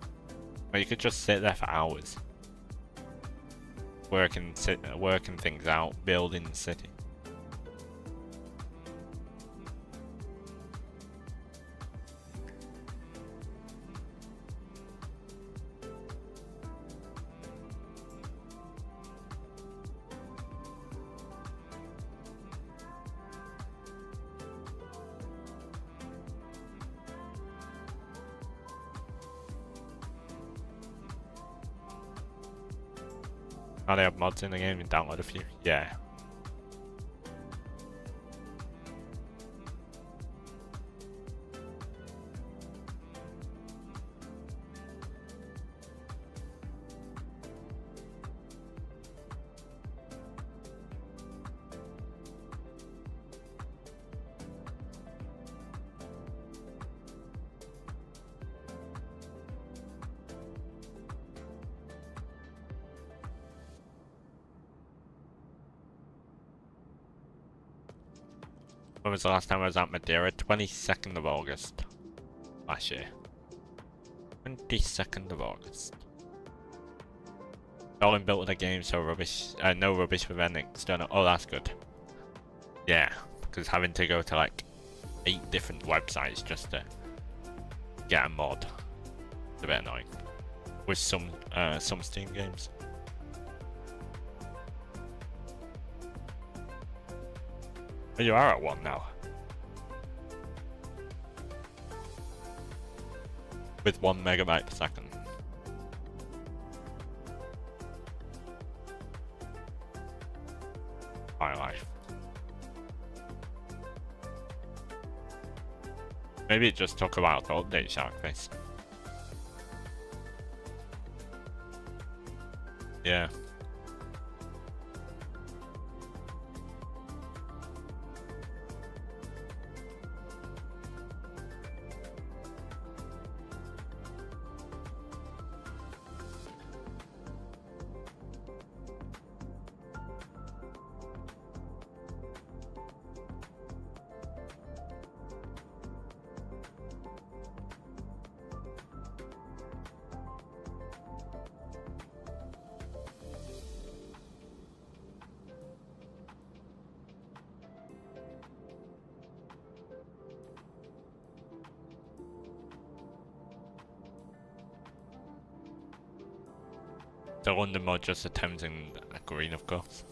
You could just sit there for hours, working things out, building the city. Oh, they have mods in the game and download a few. Yeah. When was the last time I was at Madeira? 22nd of August. Last year. 22nd of August. All inbuilt in the game, so rubbish. No rubbish with any external. Oh, that's good. Yeah, because having to go to like 8 different websites just to get a mod is a bit annoying. With some Steam games. Oh, you are at 1 now. With 1 megabyte per second. My life. Maybe it just took a while to update Sharkface. Yeah. The London mod just attempting a green, of course.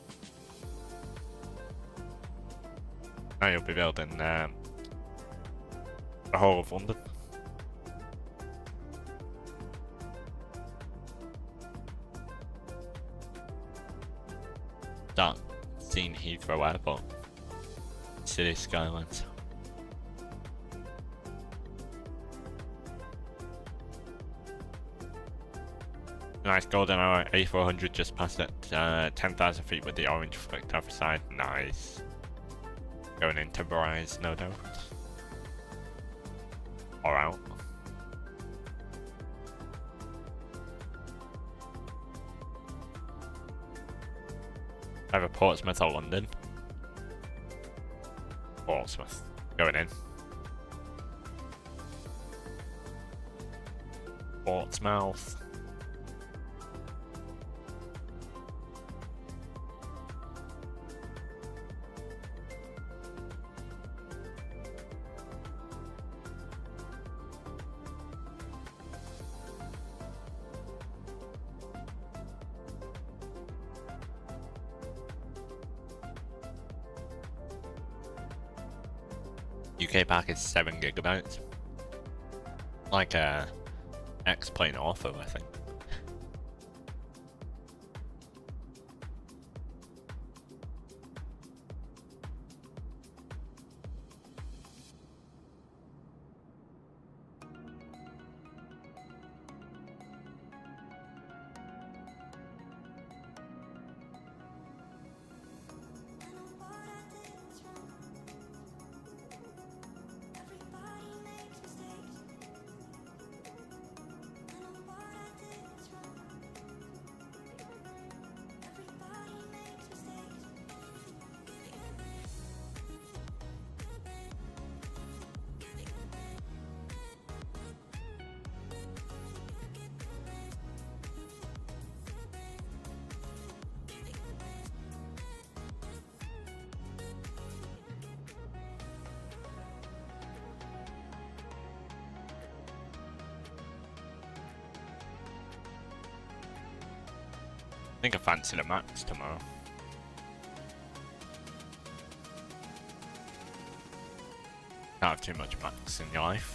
Now you'll be building the whole of London. Start seeing Heathrow Airport, city skylines. Nice golden hour, A400 just passed it, 10,000 feet with the orange flicked off side. Nice. Going into Bryce, no doubt. Or out. Either Portsmouth or London. Portsmouth. Going in. Portsmouth. UK pack is 7 gigabytes. Like a X-Plane Ortho, I think. I think I fancy the Max tomorrow. Can't have too much Max in your life.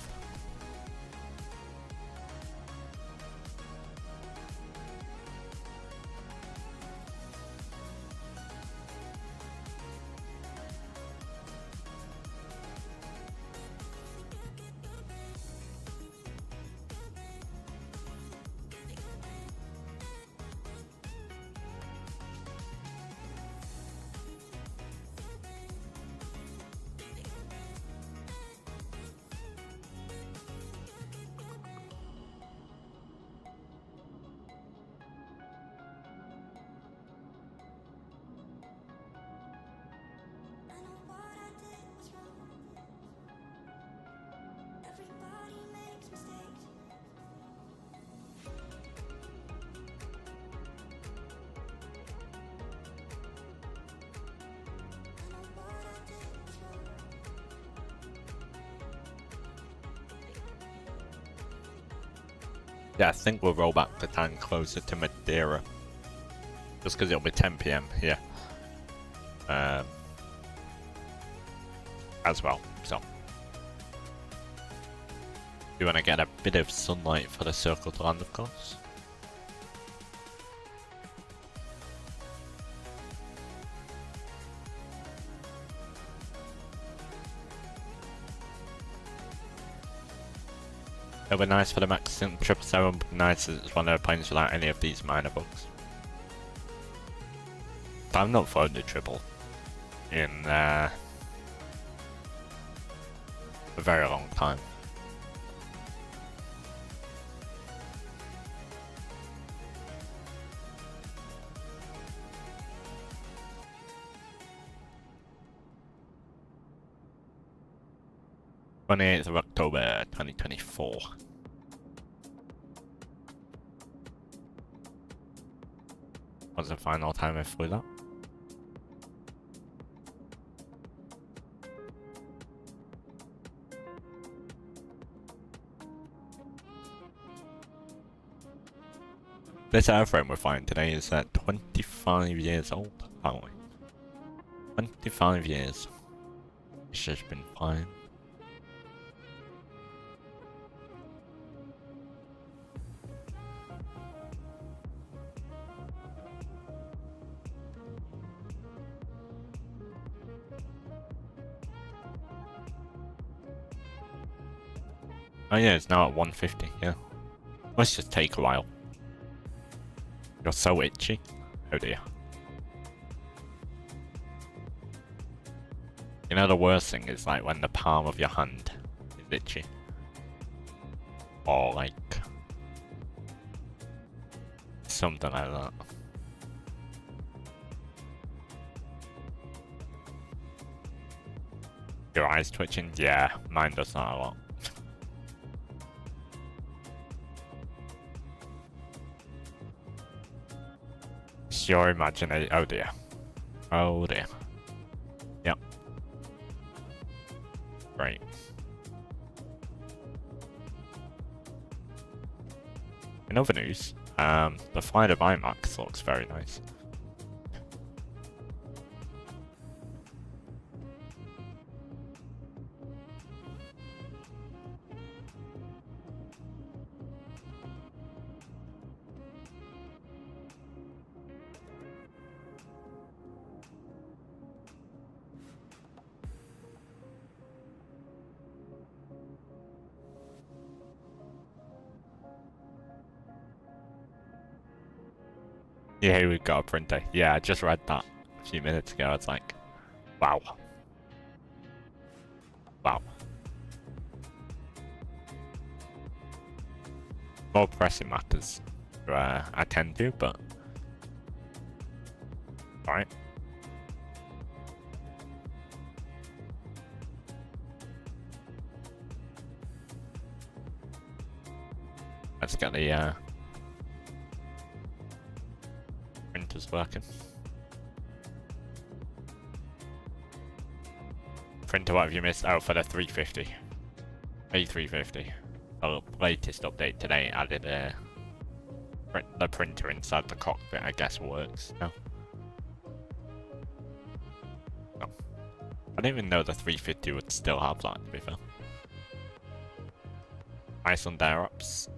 Yeah, I think we'll roll back the time closer to Madeira. Just because it'll be 10 PM here. As well, so. You want to get a bit of sunlight for the circle to land, of course. It'll be nice for the Max 777, but nice as it's one of the planes without any of these minor bugs. I've not flown the triple in a very long time. October 2024. What's the final time I flew that? This airframe we're flying today is 25 years old, apparently. 25 years. It's just been flying. Oh yeah, it's now at 150, yeah. Let's just take a while. You're so itchy. Oh dear. You know the worst thing is like when the palm of your hand is itchy. Or like something like that. Your eyes twitching? Yeah, mine does that a lot. Your imagination. Oh dear. Oh dear. Yep. Great. In other news, the flight of IMAX looks very nice. Yeah, we've got a printer. Yeah, I just read that a few minutes ago. It's like, wow. Wow. More pressing matters. I tend to, but... Alright. Let's get the printers working. Printer, what have you missed? Oh, for the 350. A350. The latest update today added the printer inside the cockpit, I guess works now. Oh. I didn't even know the 350 would still have that, to be fair. Iceland Air Ops.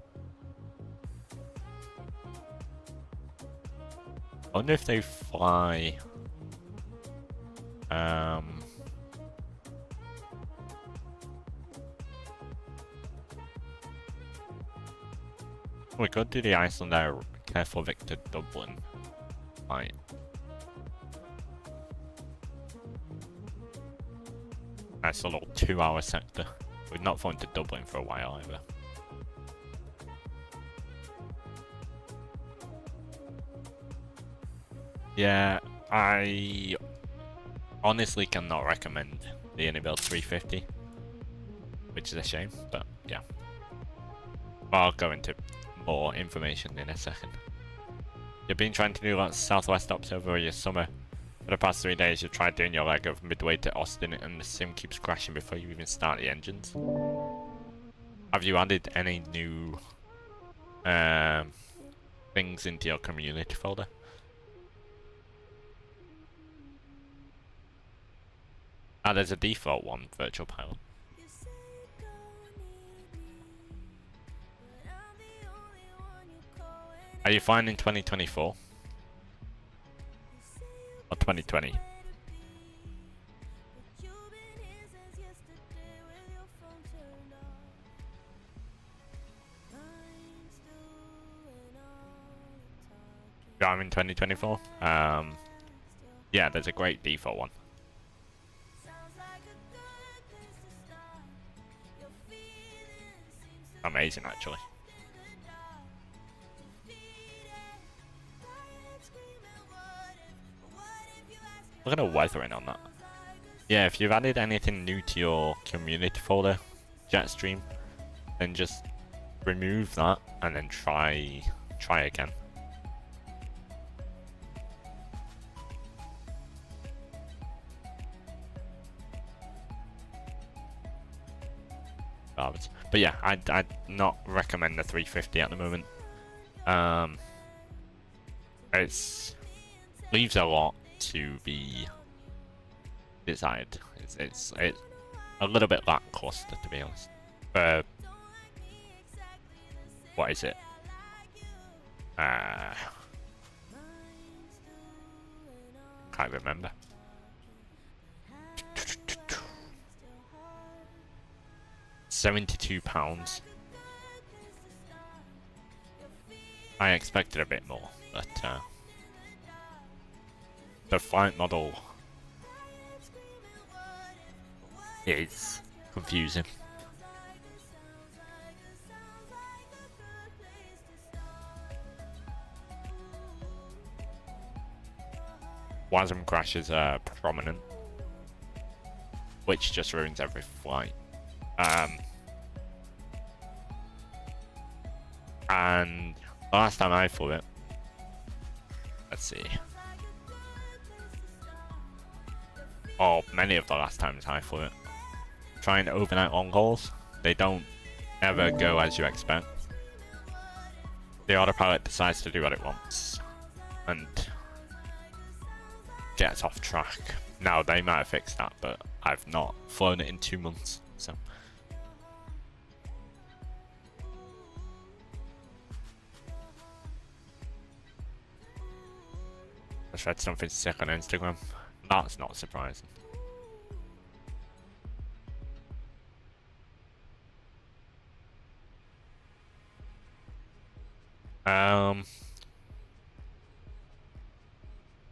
I wonder if they fly... We could do the Iceland Air Careful Victor Dublin flight. Nice little 2-hour sector. We've not flown to Dublin for a while either. Yeah, I honestly cannot recommend the Unibuild 350, which is a shame, but yeah. I'll go into more information in a second. You've been trying to do lots of Southwest stops over your summer. For the past 3 days, you've tried doing your leg of Midway to Austin, and the sim keeps crashing before you even start the engines. Have you added any new things into your community folder? Ah, there's a default one, Virtual Pilot. Are you fine in 2024? Or 2020? Yeah, I'm in 2024. Yeah, there's a great default one. Amazing, actually. Look at the weathering on that. Yeah, if you've added anything new to your community folder, Jetstream, then just remove that and then try again. But yeah, I'd not recommend the 350 at the moment. It's leaves a lot to be desired. It's a little bit lackluster, to be honest. What is it? Can't remember. £72. I expected a bit more, but the flight model is confusing. WASM crashes are prominent, which just ruins every flight. And the last time I flew it, let's see, or many of the last times I flew it, trying overnight long hauls, they don't ever go as you expect. The autopilot decides to do what it wants and gets off track. Now, they might have fixed that, but I've not flown it in 2 months, so. I read something sick on Instagram. That's not surprising.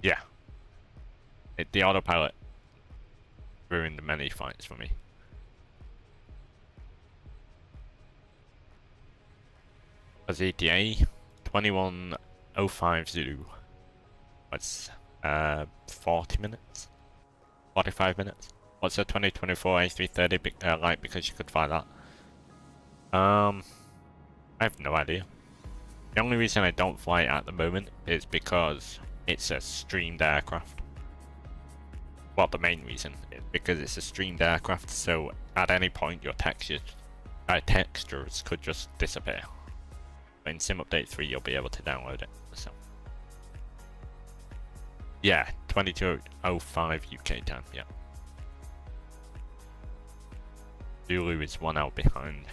Yeah. The autopilot ruined many flights for me. Was ETA 21:05 Zulu. What's 40 minutes? 45 minutes? What's a 2024 A330 like, because you could fly that? I have no idea. The only reason I don't fly it at the moment is because it's a streamed aircraft. Well, the main reason is because it's a streamed aircraft, so at any point your textures could just disappear. But in Sim Update 3 you'll be able to download it. So yeah, 22:05 UK time, yeah. Zulu is 1 hour behind.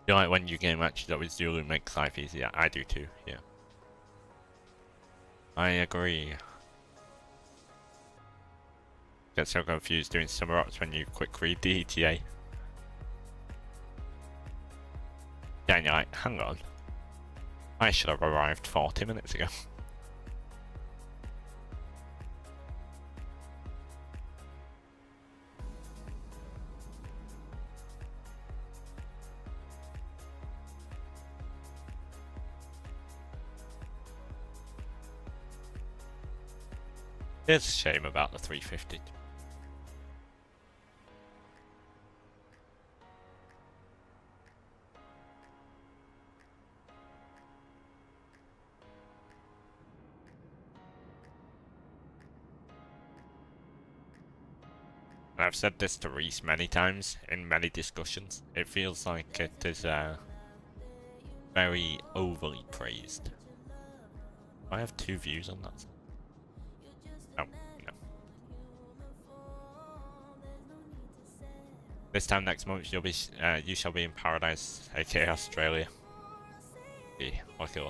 You like when you game matches up with Zulu makes life easier? I do too, yeah. I agree. Get so confused doing summer ops when you quick read the ETA. Yeah, and you're like, hang on. I should have arrived 40 minutes ago. It's a shame about the 350. And I've said this to Reese many times in many discussions. It feels like it is very overly praised. I have 2 views on that. Oh, no. This time next month, you shall be in paradise, aka Australia. Lucky.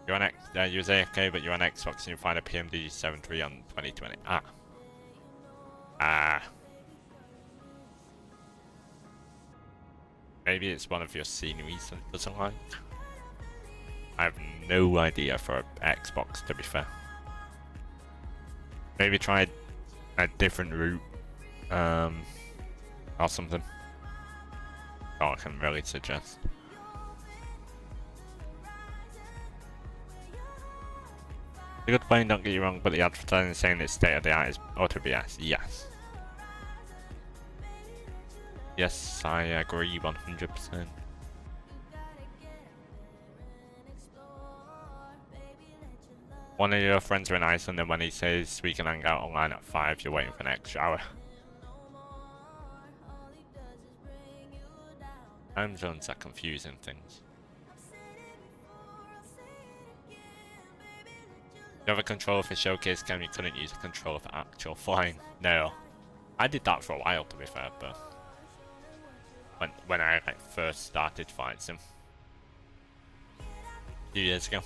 You're on you was AFK, but you're on Xbox and you find a PMD 73 on 2020. Maybe it's one of your sceneries that it doesn't like. I have no idea for Xbox, to be fair. Maybe try a different route, or something. Oh, I can really suggest. A good plane, don't get you wrong, but the advertising saying it's state of the art is utter BS. Yes. Yes, I agree 100%. One of your friends are in Iceland, and when he says we can hang out online at 5, you're waiting for an extra hour. Time zones are confusing things. You have a controller for showcase game, you couldn't use a controller for actual flying. No. I did that for a while, to be fair, but when I like first started VATSIM a few years ago.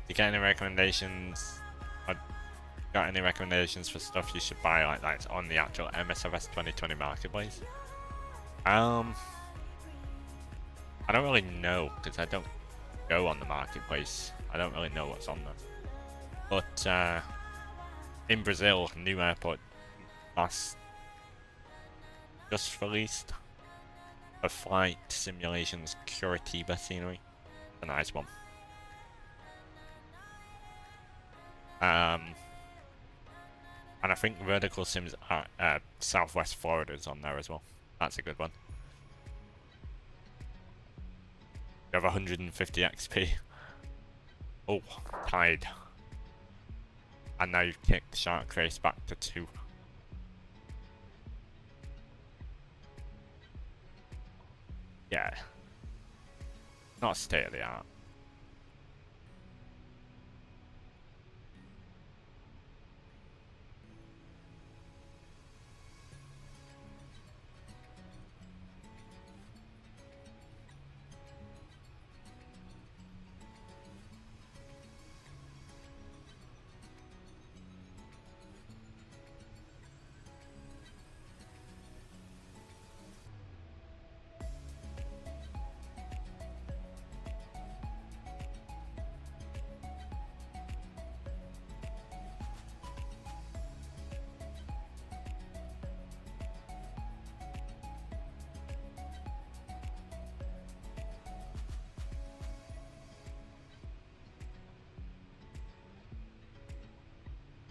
You get any recommendations? Got any recommendations for stuff you should buy like that's on the actual MSFS 2020 marketplace? I don't really know because I don't go on the marketplace. I don't really know what's on there. But in Brazil, new airport just released a flight simulations Curitiba scenery. A nice one. And I think vertical sims are Southwest Florida is on there as well. That's a good one. You have 150 XP. Oh, tied. And now you've kicked Shark Race back to 2. Yeah. Not state of the art.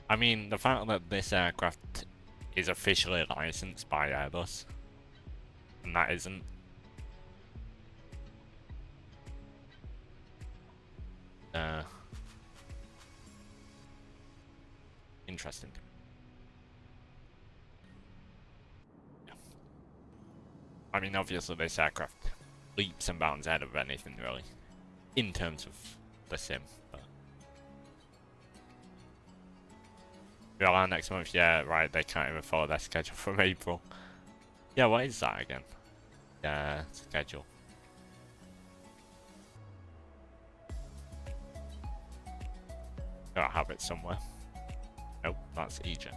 I mean, the fact that this aircraft is officially licensed by Airbus, and that isn't. Interesting. Yeah. I mean, obviously this aircraft leaps and bounds ahead of anything, really, in terms of the sim. But we'll are next month. Yeah, right, they can't even follow their schedule from April. Yeah, what is that again? Yeah, schedule. Gotta have it somewhere. Nope, that's Egypt.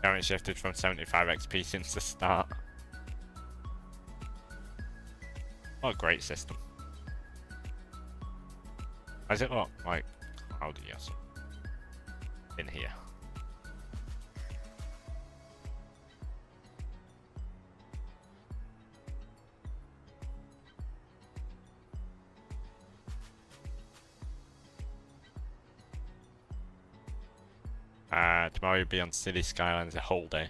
Haven't shifted from 75 XP since the start. What a great system. Has it look like cloudy or something in here? Tomorrow you'll be on City Skylines the whole day.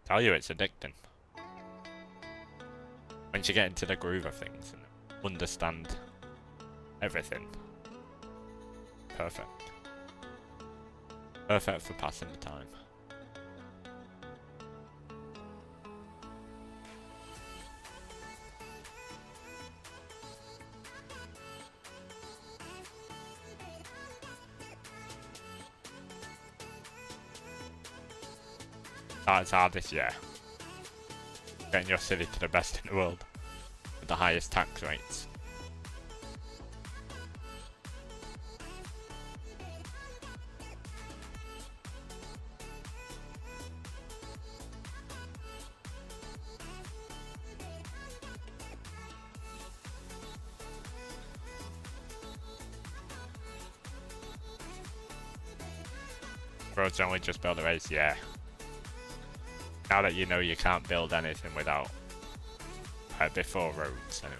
Tell you it's addicting. once you get into the groove of things and understand everything, perfect. Perfect for passing the time. That's hardest, yeah. Getting your city to the best in the world with the highest tax rates. Roads only just build a race, yeah. Now that you know you can't build anything without before roads, anyway.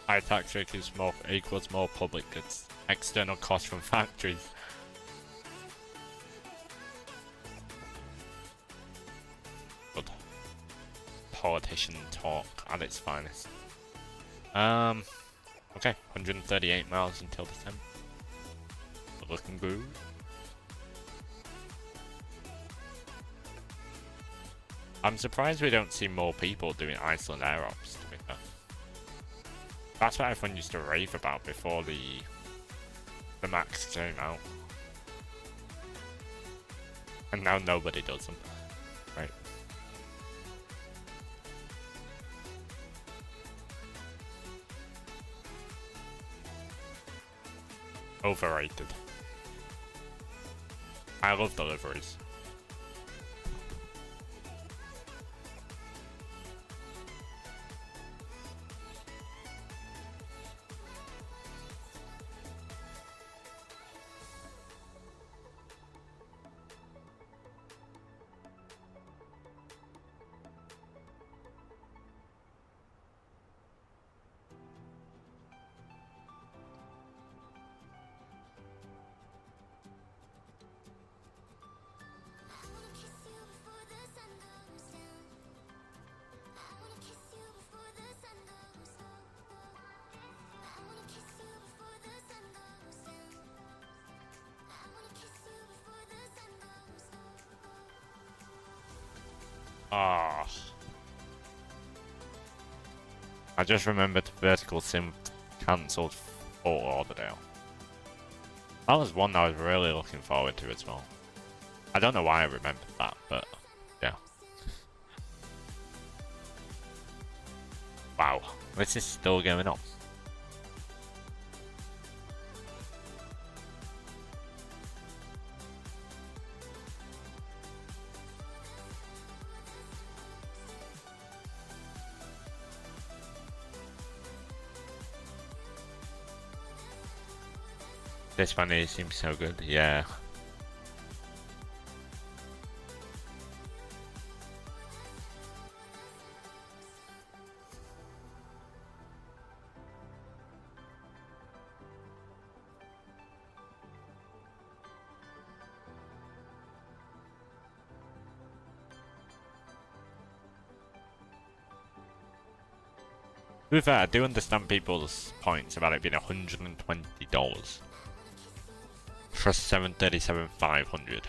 High tax rate is equals more public goods. External costs from factories. Good. Politician talk at its finest. Okay, 138 miles until December. Looking good. I'm surprised we don't see more people doing Iceland air ops, to be fair. That's what everyone used to rave about before the Max came out. And now nobody does them. Right. Overrated. I love deliveries. Ah, I just remembered Vertical Sim cancelled Fort Lauderdale. That was one I was really looking forward to as well. I don't know why I remembered that, but yeah. Wow, this is still going on. This one here seems so good, yeah. To be fair, I do understand people's points about it being $120 for 737-500.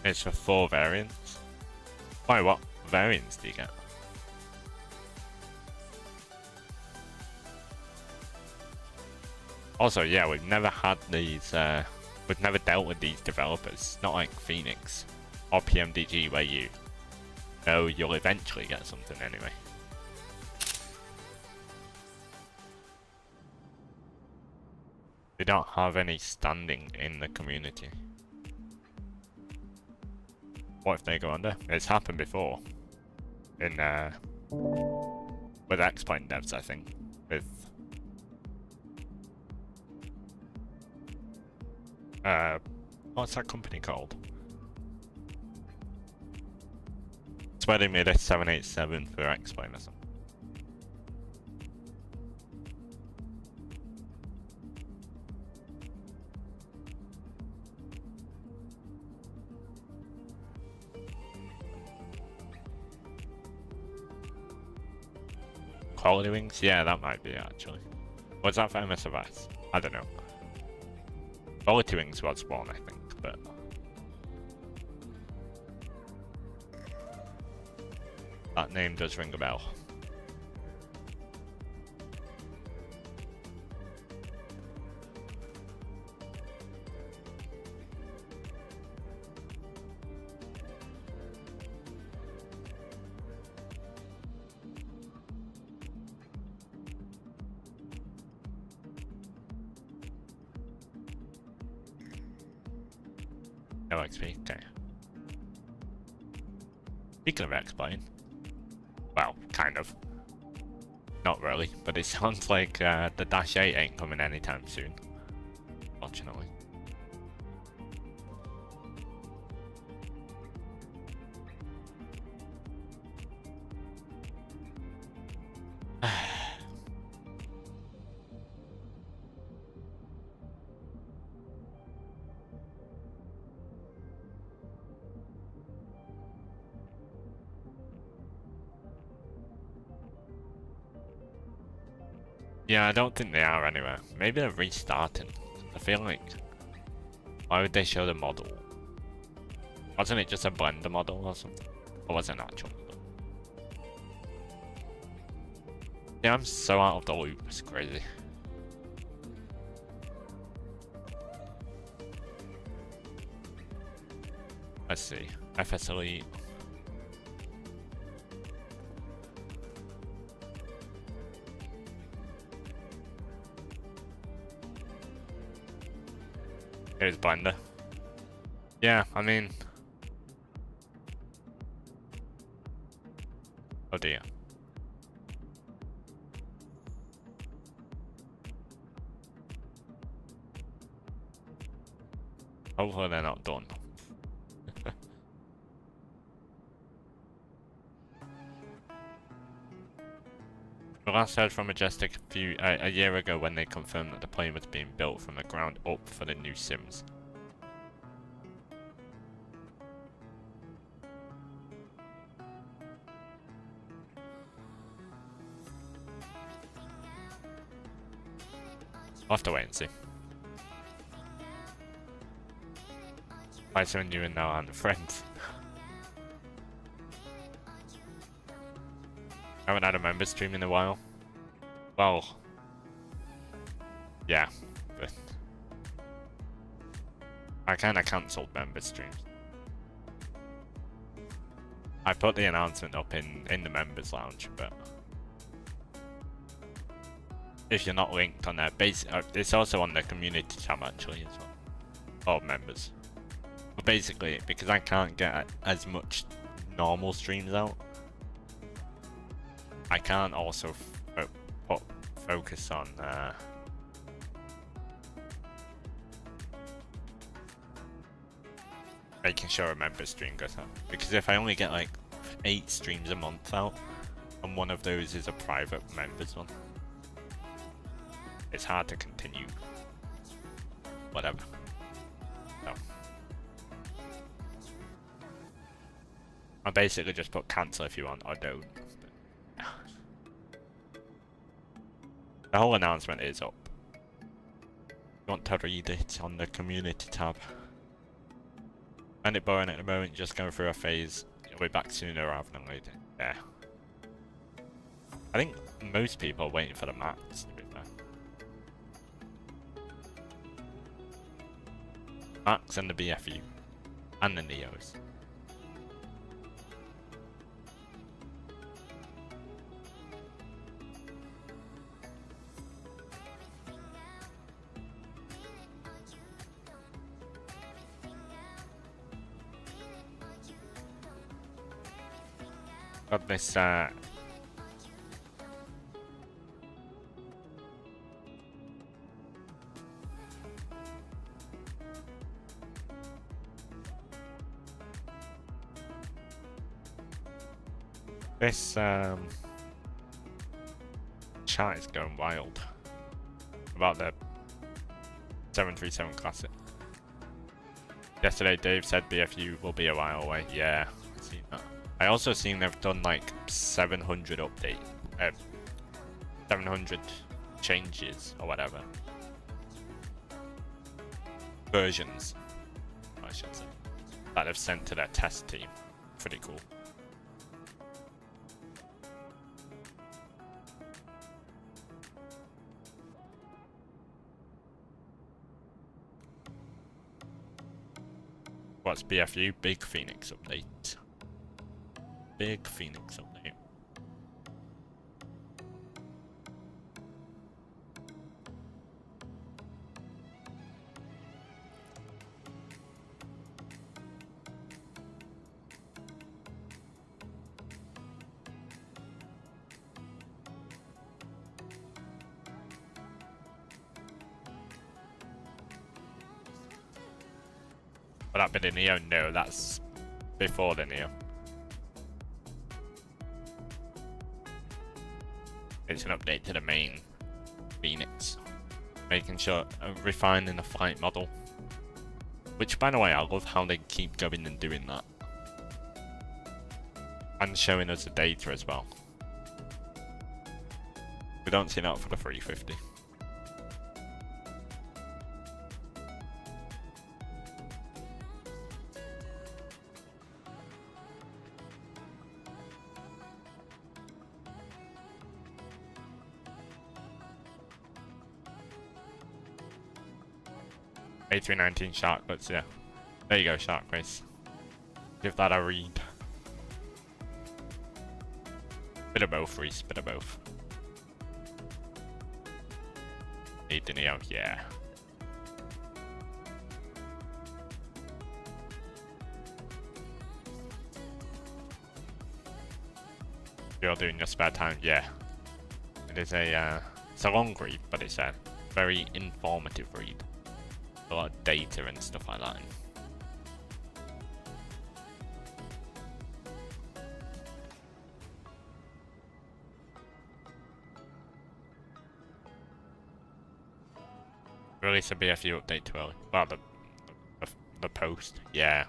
It's for 4 variants. Why, what variants do you get? Also, yeah, we've never had these, we've never dealt with these developers. Not like Fenix or PMDG where you know you'll eventually get something anyway. They don't have any standing in the community. What if they go under? It's happened before. In, with X-Plane devs, I think. With, what's that company called? It's where they made a 787 for X-Plane or something. Quality wings? Yeah, that might be actually. Was that for MSFS? I don't know. Quality wings was one, I think, but that name does ring a bell. No XP, okay. Speaking of X-Plane, well, kind of. Not really, but it sounds like the Dash 8 ain't coming anytime soon, fortunately. Yeah, I don't think they are anywhere. Maybe they're restarting. I feel like... Why would they show the model? Wasn't it just a blender model or something? Or was it an actual model? Yeah, I'm so out of the loop. It's crazy. Let's see. FSRealistic. Here's Blender. Yeah, I mean... Oh dear. Hopefully they're not done. We last heard from Majestic a year ago when they confirmed that the plane was being built from the ground up for the new Sims. I'll have to wait and see. Why someone you and now aren't friends? I haven't had a member stream in a while. Well, yeah, but I kind of cancelled member streams. I put the announcement up in the members lounge, but if you're not linked on there, it's also on the community tab actually as well, or members. But basically, because I can't get as much normal streams out, I can't also focus on making sure a member stream goes out. Because if I only get like 8 streams a month out, and one of those is a private members one, it's hard to continue. Whatever. So I basically just put cancel if you want or don't. The whole announcement is up. You want to read it on the community tab. And it boring at the moment, just going through a phase. It'll be back sooner rather than later. Yeah. I think most people are waiting for the Max, to be fair. Max and the BFU. And the Neos. Got this chat is going wild about the 737 Classic. Yesterday Dave said BFU will be a while away. Yeah, I've seen that. I also seen they've done like 700 update, 700 changes or whatever. Versions, I should say, that they've sent to their test team. Pretty cool. What's BFU? Big Fenix update. Big Fenix update. Will that be the Neo? No, that's before the Neo. It's an update to the main Fenix, making sure refining the flight model. Which, by the way, I love how they keep going and doing that, and showing us the data as well. We don't see that for the 350. A319 Sharklets, yeah. There you go, Shark Race. Give that a read. Bit of both, Reese, bit of both. Need the Neo, yeah. You're doing your spare time, yeah. It is a, it's a long read, but it's a very informative read. A lot of data and stuff like that. Release a BFU update too early. Well, the post, yeah.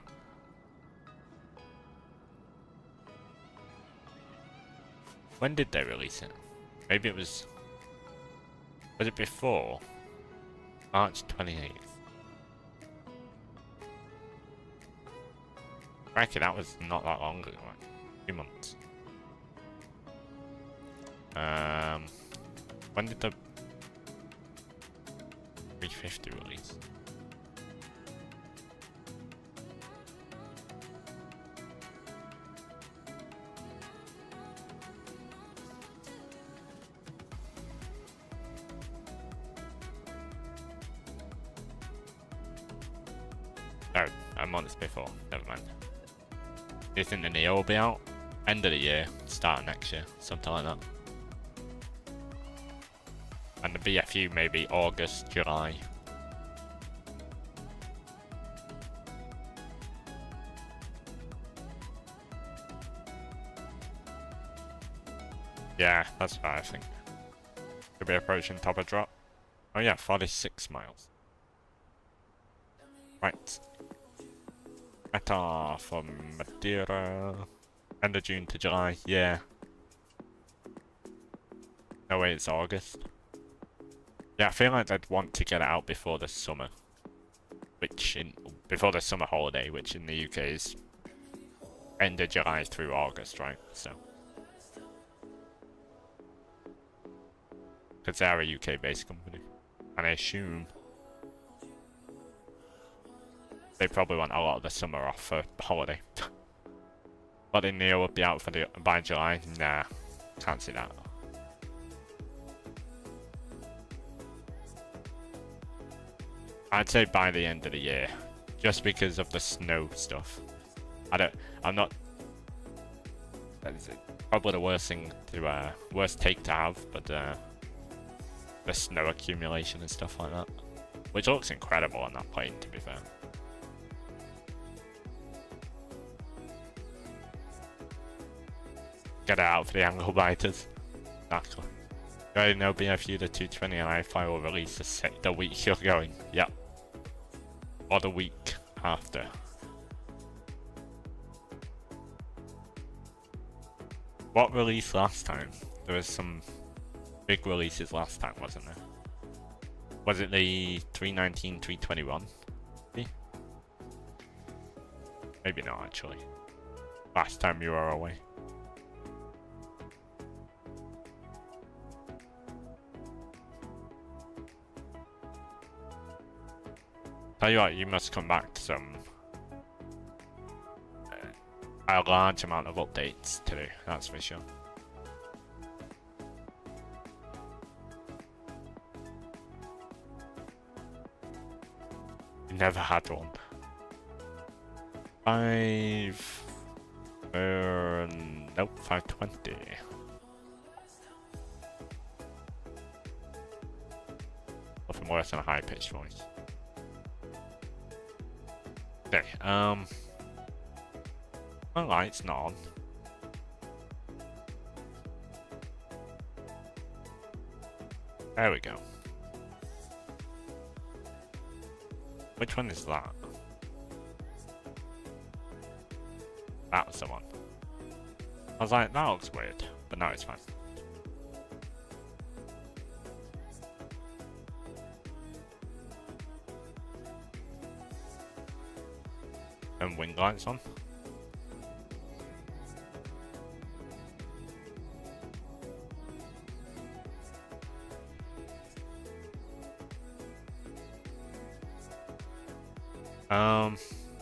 When did they release it? Maybe it was it before? March 28th. Crikey, that was not that long ago, like 2 months. When did the 350 release? Oh, a month before, never mind. Do you think the Neo will be out? End of the year, start of next year, something like that. And the BFU maybe August, July. Yeah, that's what I think. Could be approaching top of drop. Oh yeah, 46 miles. Right. Qatar from Madeira. End of June to July, yeah. No way, it's August. Yeah, I feel like they'd want to get it out before the summer. Which before the summer holiday, which in the UK is end of July through August, right? So, because they're a UK-based company, and I assume they probably want a lot of the summer off for holiday. But in Neo would be out for by July? Nah, can't see that. I'd say by the end of the year, just because of the snow stuff. I'm not. That's probably the worst thing to worst take to have, but the snow accumulation and stuff like that, which looks incredible on that plane, to be fair. Get it out for the angle biters. Exactly. You already know BFU the 220 and I-Fly will release the week you're going. Yep. Or the week after. What released last time? There was some big releases last time, wasn't there? Was it the 319, 321? Maybe not, actually. Last time you were away. Tell you what, you must come back to some a large amount of updates to do, that's for sure. You never had one. Nope, 520. Nothing worse than a high-pitched voice. Okay, my light's not on. There we go. Which one is that? That was the one. I was like, that looks weird, but no, it's fine. And wing lights on.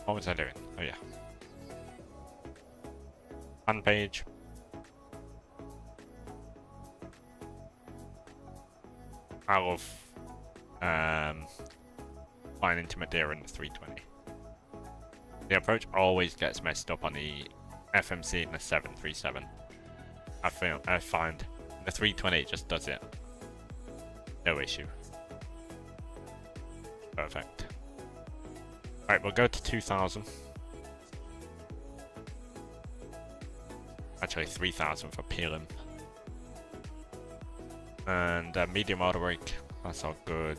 What was I doing? Oh yeah. Fan page. I love flying into Madeira in the 320. The approach always gets messed up on the FMC and the 737. I find the 320 just does it. No issue. Perfect. Alright, we'll go to 2000. Actually 3000 for peeling. And medium auto brake, that's all good.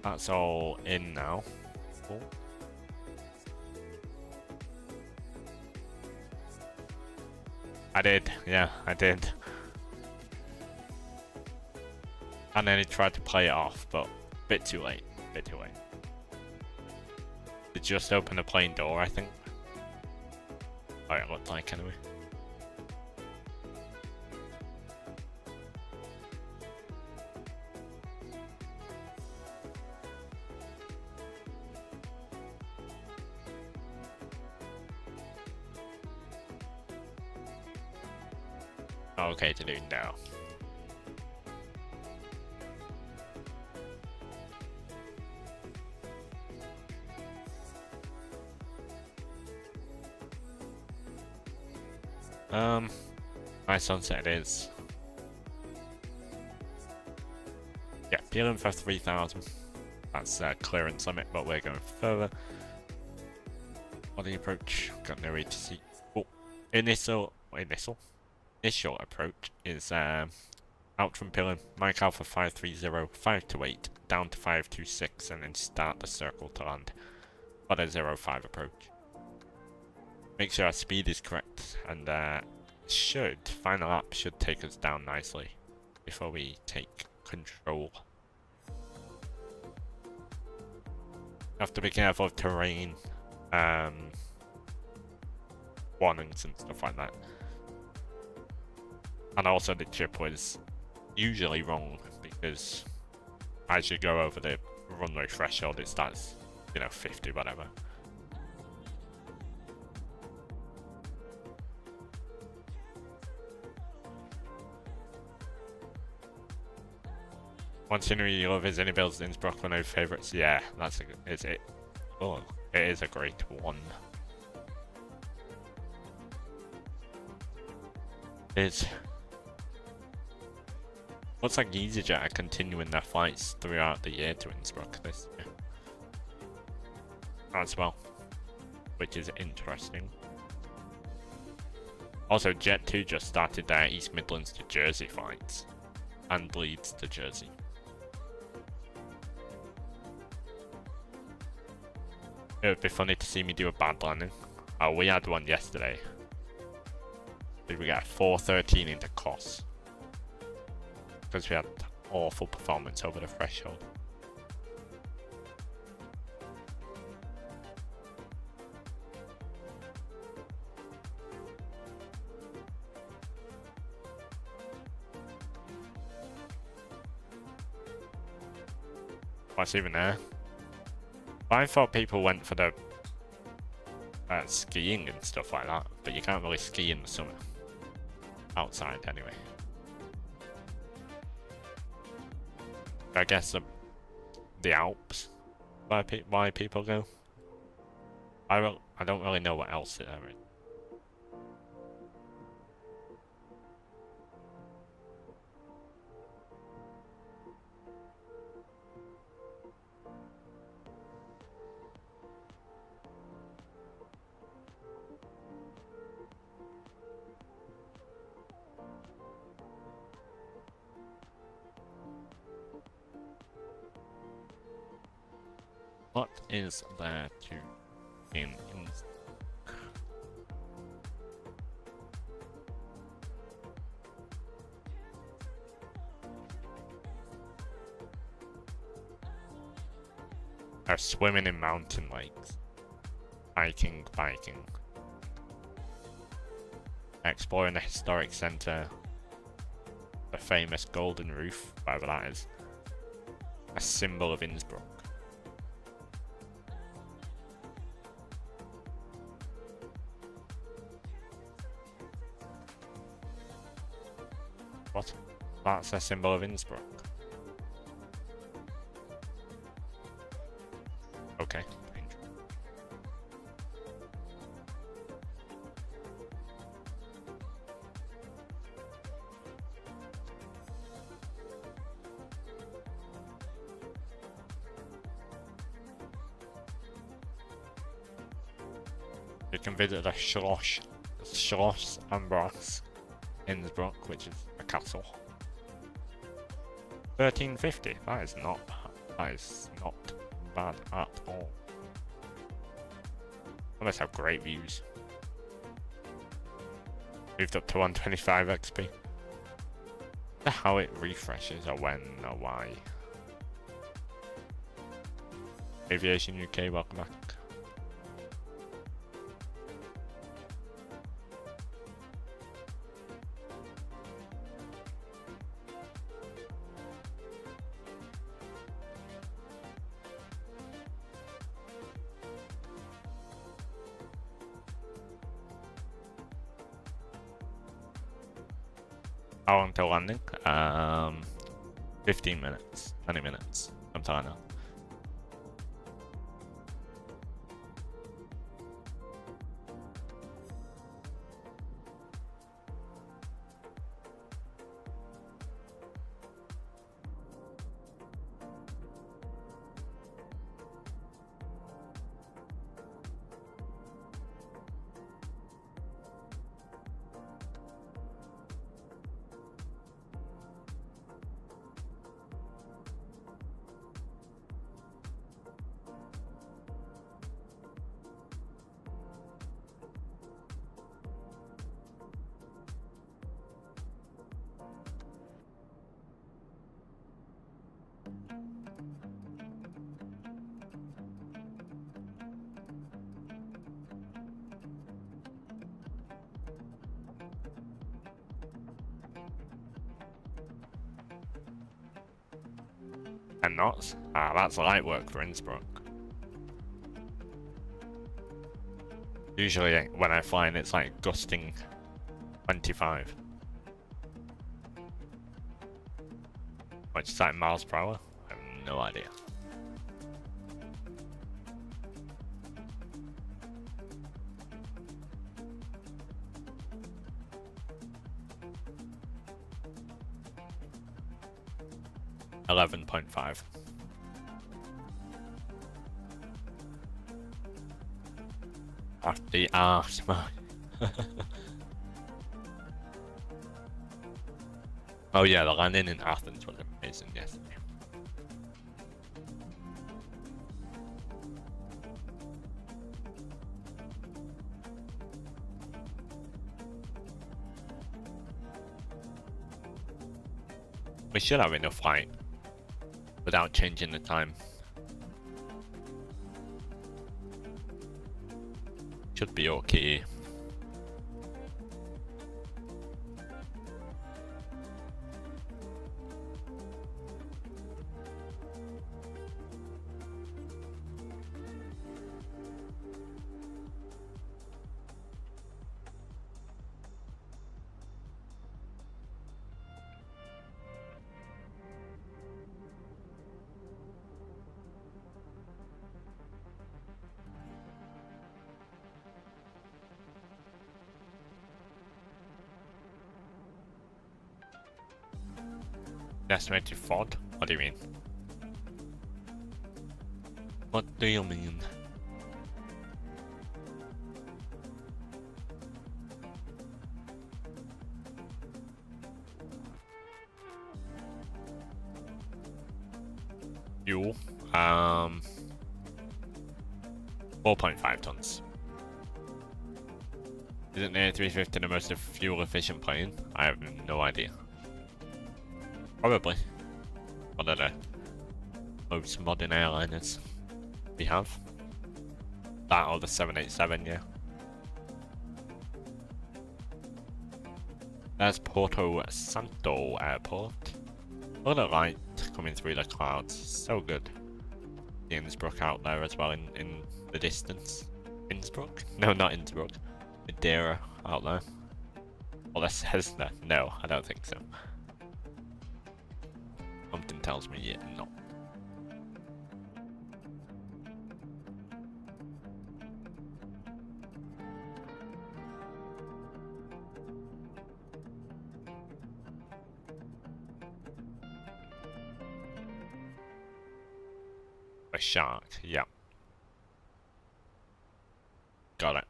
That's all in now. Cool. I did, yeah, I did. And then he tried to play it off, but a bit too late, It just opened the plane door, I think. Oh, it looked like anyway. Okay to do now. Nice sunset it is. Yeah, peeling for 3000. That's clearance limit, but we're going further. Body approach, got no ATC. Oh, initial approach is out from peeling, Mike Alpha 530, 528, down to 526, and then start the circle to land. But a 05 approach. Make sure our speed is correct, and final lap should take us down nicely before we take control have to be careful of terrain, warnings and stuff like that. And also the chip was usually wrong because as you go over the runway threshold, it starts, 50, whatever. One scenery you love is any builds in Innsbruck, one of your favourites. Yeah, is it. Oh, it is a great one. Looks like EasyJet are continuing their flights throughout the year to Innsbruck this year as well, which is interesting. Also, Jet2 just started their East Midlands to Jersey flights and Leeds to Jersey. It would be funny to see me do a bad landing. Oh, we had one yesterday. Did we get a 413 into Kos? Because we had awful performance over the threshold. What's even there? I thought people went for the skiing and stuff like that, but you can't really ski in the summer. Outside, anyway. I guess the Alps, why people go. I don't really know what else there is. What is there to in are swimming in mountain lakes, biking, exploring the historic centre, the famous Golden Roof, whatever that is, a symbol of Innsbruck. What? That's a symbol of Innsbruck. Okay. You can visit the Schloss Ambras Innsbruck, which is a castle. 1350. That is not bad at all. They must have great views. Moved up to 125 XP. I wonder how it refreshes, or when, or why. Aviation UK, welcome back. How long till landing? 15 minutes, 20 minutes, something like that. 10 knots? Ah, that's light work for Innsbruck. Usually when I fly in, it's like gusting 25. Which is that in miles per hour? I have no idea. $11.5. After the arse, man. Oh yeah, the landing in Athens was amazing yesterday. We should have enough flight without changing the time. Should be okay. Estimated FOD? What do you mean? What do you mean? Fuel? 4.5 tons. Isn't the A350 the most fuel efficient plane? I have no idea. Probably. One of the most modern airliners we have. That or the 787, yeah. There's Porto Santo Airport. Look at the light coming through the clouds. So good. The Innsbruck out there as well in the distance. Innsbruck? No, not Innsbruck. Madeira out there. Well, that says that. No, I don't think so. Something tells me yet not. A shark, yeah. Got it.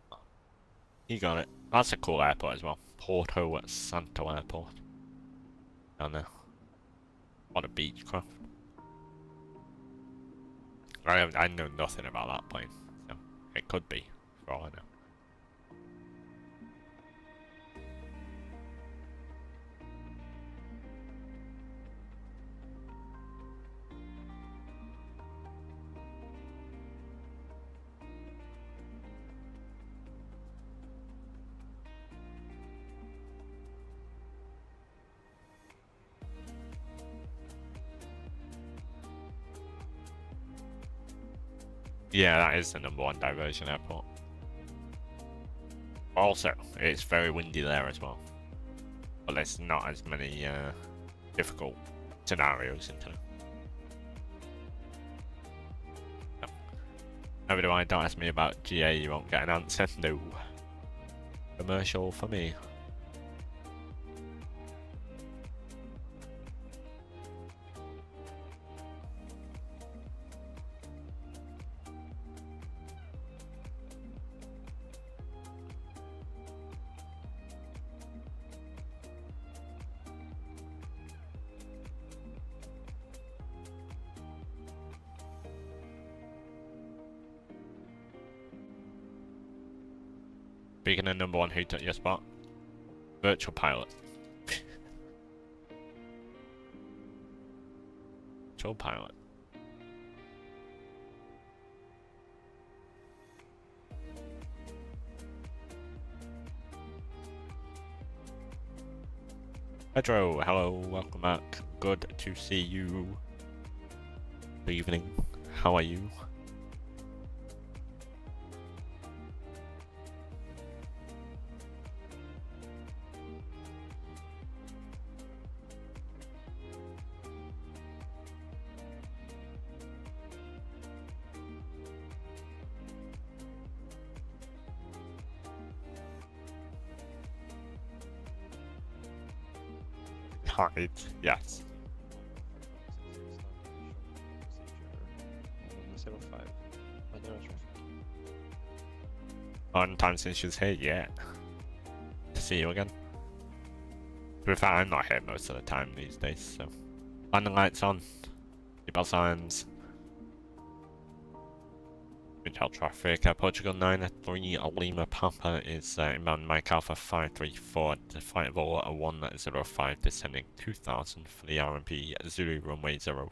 You got it. That's a cool airport as well. Porto Santo Airport. Down there. On a Beechcraft. I know nothing about that plane, so it could be, for all I know. Yeah, that is the #1 diversion airport. Also, it's very windy there as well. But there's not as many difficult scenarios into it. No. Never do I. Don't ask me about GA, you won't get an answer. No. Commercial for me. Speaking of #1, who took your spot? Virtual pilot. Virtual pilot. Pedro, hello, welcome back. Good to see you. evening. How are you? Hide, yes. Long time since she's here, yeah. To see you again. To be fair, I'm not here most of the time these days, so. Landing lights on. Seatbelt signs. Intel traffic. Portugal 93 Lima Papa is inbound Mike Alpha 534 to flight level 105 descending 2000 for the RMP Zulu runway 05.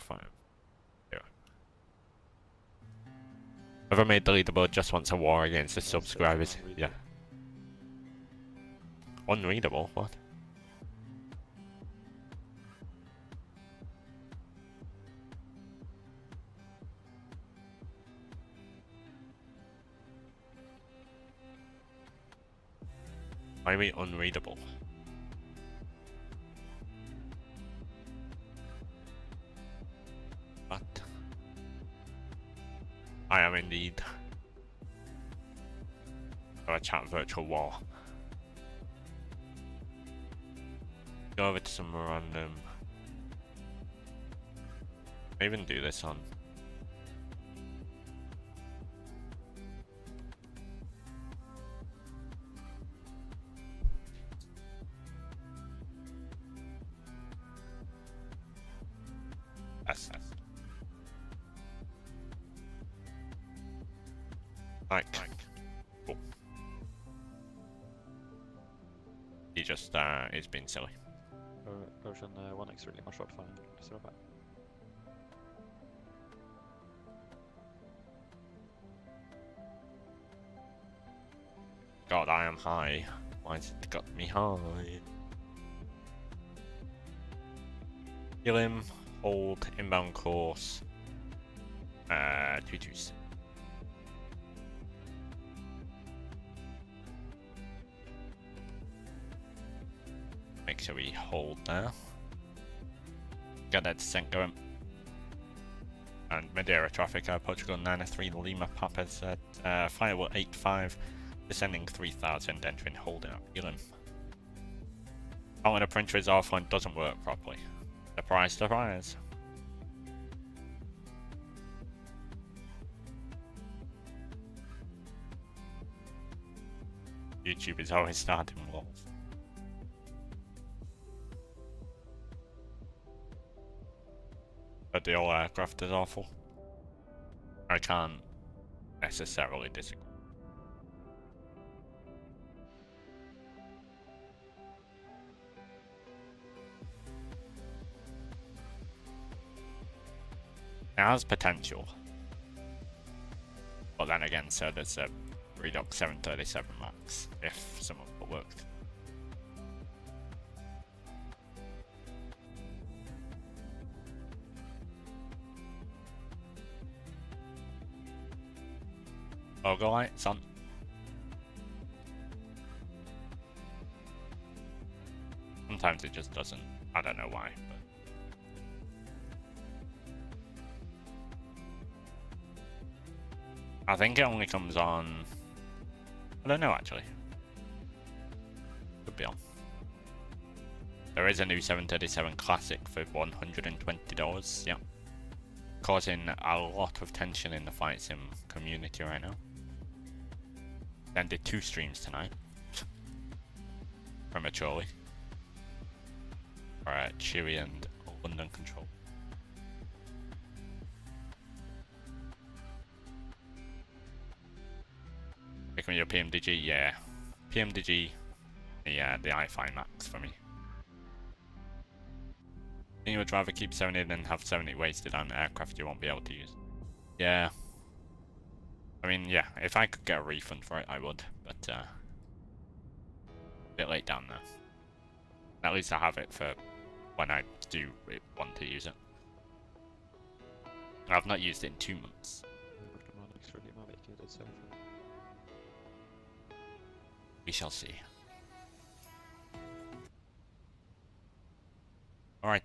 Whoever made the leaderboard just wants a war against the subscribers. Yeah. Unreadable? What? Why are we unreadable? What? I am indeed. Got a chat virtual wall. Go over to some random. I even do this on. SS. Mike. Cool. He just is being silly. Version 1x really much short fine. God, I am high. Why has it got me high? Heal him, hold, inbound course. 22s. Make sure we hold there. Get that descent going. And Madeira traffic, Portugal 93 Lima Papa's at firewall 85, descending 3000, entering holding up Elam. Oh, and the printer is offline, doesn't work properly. Surprise, surprise. YouTube is always starting walls. But the old aircraft is awful. I can't necessarily disagree. It has potential. But then again, so there's a Redux 737 Max if some of it worked. Logo lights on. Sometimes it just doesn't. I don't know why. But I think it only comes on. I don't know actually. Could be on. There is a new 737 Classic for $120. Yeah. Causing a lot of tension in the flight sim community right now. Then did 2 streams tonight. Prematurely. Alright, Chewy and London Control. Picking your PMDG, yeah. PMDG, yeah, the i5 Max for me. You would rather keep 70 than have 70 wasted on aircraft you won't be able to use. Yeah. I mean, yeah, if I could get a refund for it, I would, but a bit late down there. At least I have it for when I do want to use it. I've not used it in 2 months. It's really navigated so far. We shall see. Alright,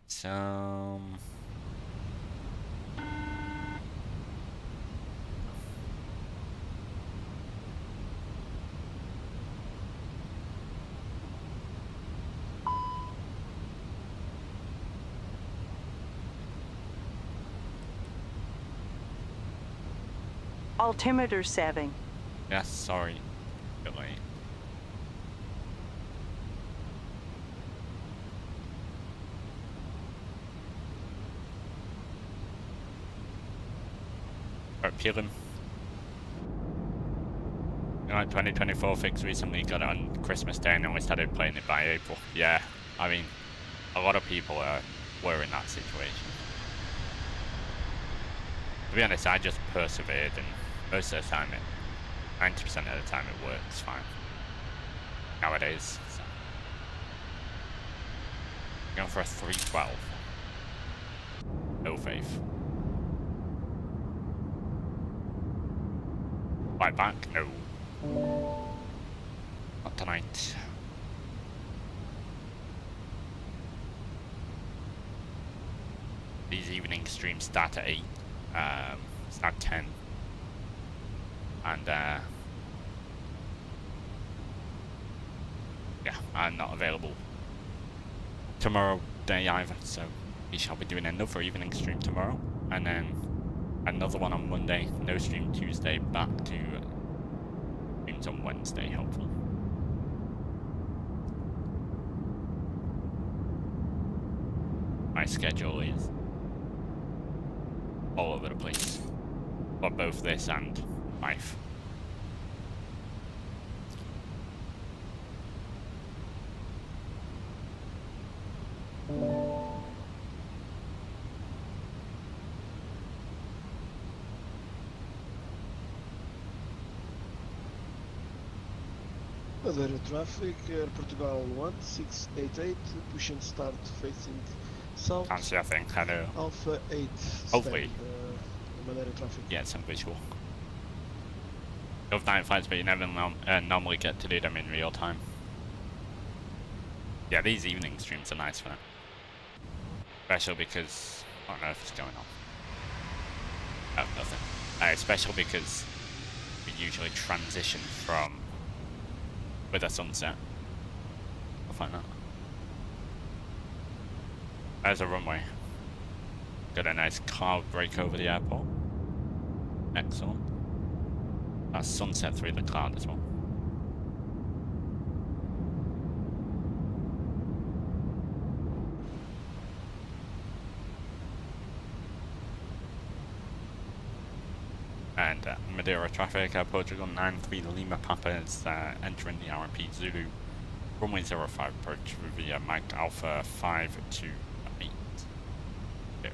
Altimeter setting. yes, sorry. Bit late. Start peeling. You know, 2024 fix recently got it on Christmas Day and then we started playing it by April. Yeah, I mean, a lot of people were in that situation. To be honest, I just persevered and most of the time, 90% of the time it works fine. Nowadays, so. Going for a 312. No faith. Right back? No. Not tonight. These evening streams start at 8. It's now 10. And yeah, I'm not available tomorrow day either, so we shall be doing another evening stream tomorrow, and then another one on Monday, no stream Tuesday, back to streams on Wednesday, hopefully. My schedule is all over the place for both this and life. Madeira traffic, Air Portugal 1688, push and start facing south. Can't see a thing, I know. Alpha 8. Hopefully. Madeira traffic. Get some visual. Of night flights, but you never normally get to do them in real time. Yeah, these evening streams are nice for that. Special because I don't know if it's going on. Oh, nothing. Special because we usually transition from with a sunset. I'll find that. There's a runway. Got a nice cloud break over the airport. Excellent. That's sunset through the cloud as well. And Madeira traffic, Air Portugal 93 Lima Papa is entering the RMP Zulu. Runway 05 approach via Mike Alpha 528. There.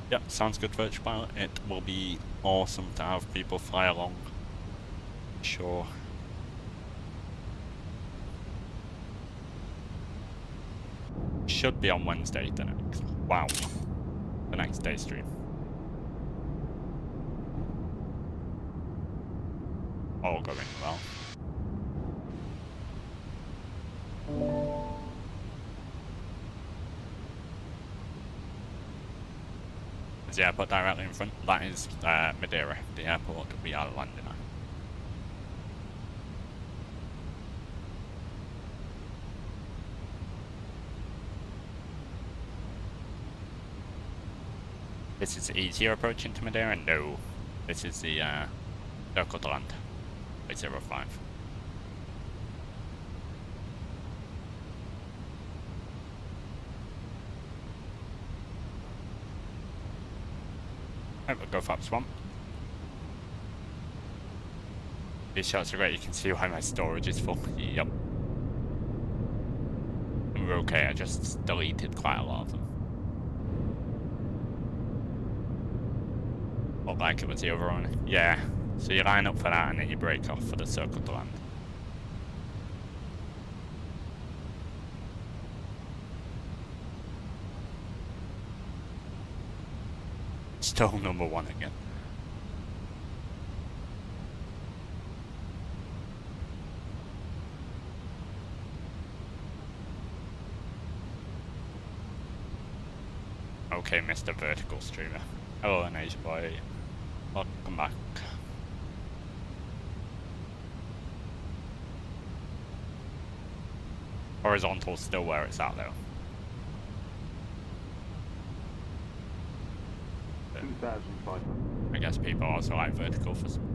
Yep, sounds good, Virtual Pilot. It will be awesome to have people fly along. Sure. Should be on Wednesday, the next. Wow. The next day stream. All going well. Is the airport directly in front? That is Madeira, the airport we are landing at. This is easier approach into Madeira? No. This is the circle to land. 05. Right, we'll go for swamp. These shots are great, you can see why my storage is full. Yep. And we're okay, I just deleted quite a lot of them. Looked like it was the other one. Yeah. So you line up for that and then you break off for the circle to land. still number one again. Okay, Mr. Vertical Streamer. Hello, an Asian boy. Welcome back. Horizontal's still where it's at though. 2,500. I guess people also like vertical for some.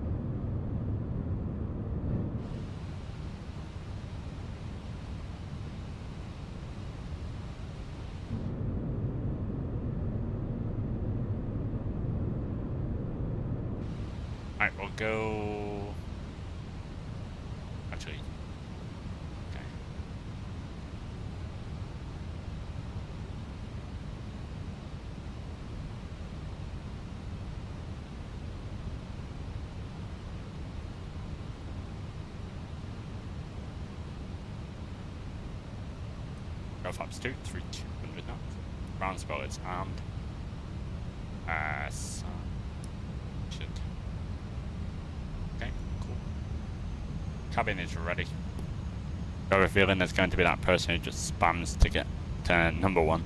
Alright, we'll go. Actually. Okay. Go flaps 2, 3, 200 knots. Ground spell is armed. Should. Okay, cool. Cabin is ready. I have a feeling there's going to be that person who just spams to get to number one.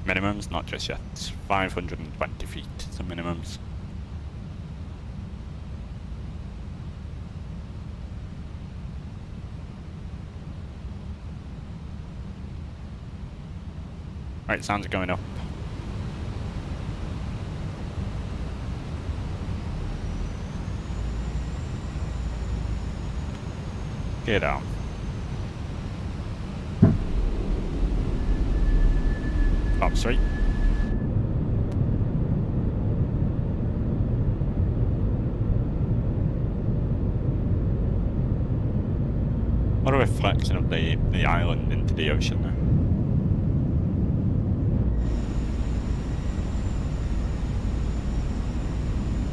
Minimums, not just yet. 520 feet is the minimums. Right, sounds going up. Get down. Up straight. What a reflection of the island into the ocean there.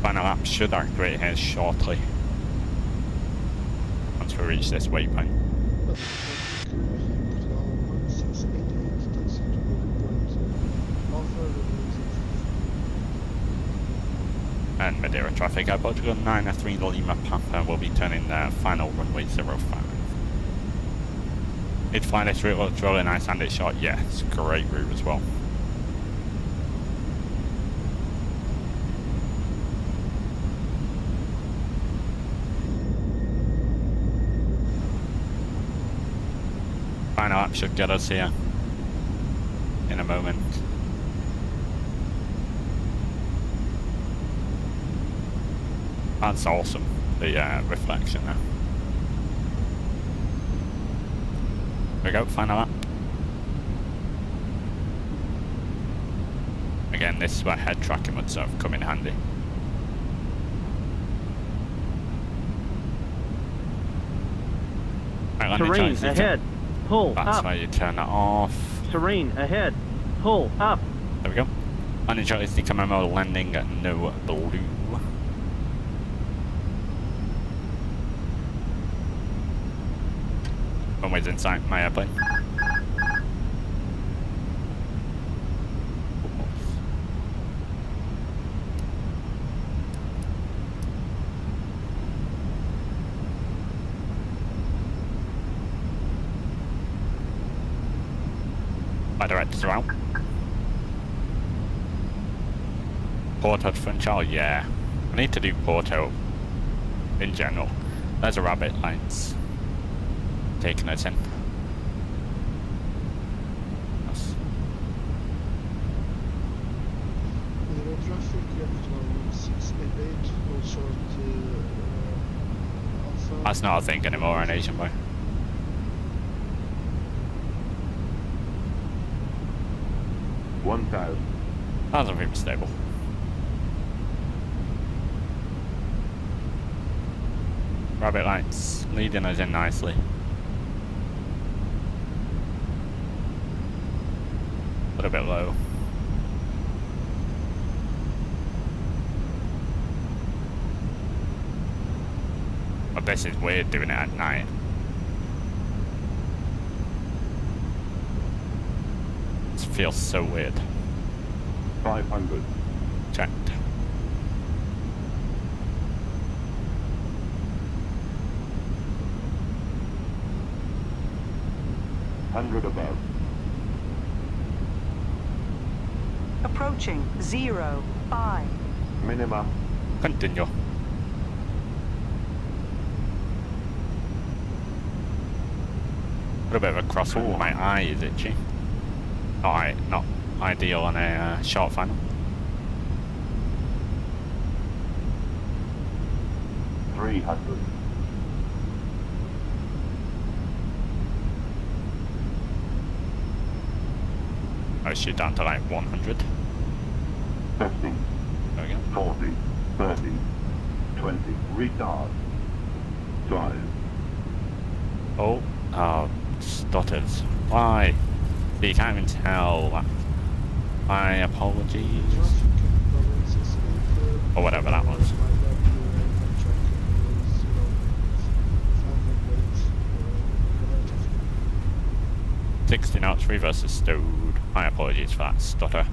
Final lap should activate here shortly. Once we reach this waypoint. And Madeira traffic Air Portugal 9 Lima Papa will be turning their final runway 05. Did fly this route, looks really nice and it's short. Yeah, it's a great route as well. Final lap should get us here in a moment. That's awesome, the reflection there. There we go, final lap. Again, this is where head tracking would sort of come in handy. Right, Terrain ahead. Pull That's up. why you turn that off. Terrain ahead. Pull up. There we go. Unrealistic camera mode landing at no blue. Runway's inside my airplane. My directors are out. Porto to Funchal, yeah. I need to do Porto in general. There's a rabbit lights taking us in. That's... Traffic, Portugal 688, all short Alpha. That's not a thing anymore in Asian boy. $1,000. That's a very stable. Rabbit lights leading us in nicely. A little bit low. But this is weird doing it at night. It feels so weird. 500. Checked. Hundred above. Approaching 05. Minima. Continue. Got a bit of a crosshair. My eye is itchy. Alright, not ideal on a short final. $300. I shoot down to like 100. 50. There we go. 40. 30. 20. Retard. 5. Oh, stutters. Why? So you can't even tell. My apologies. Or whatever that was. 60 knots, reverse is stowed. My apologies for that stutter.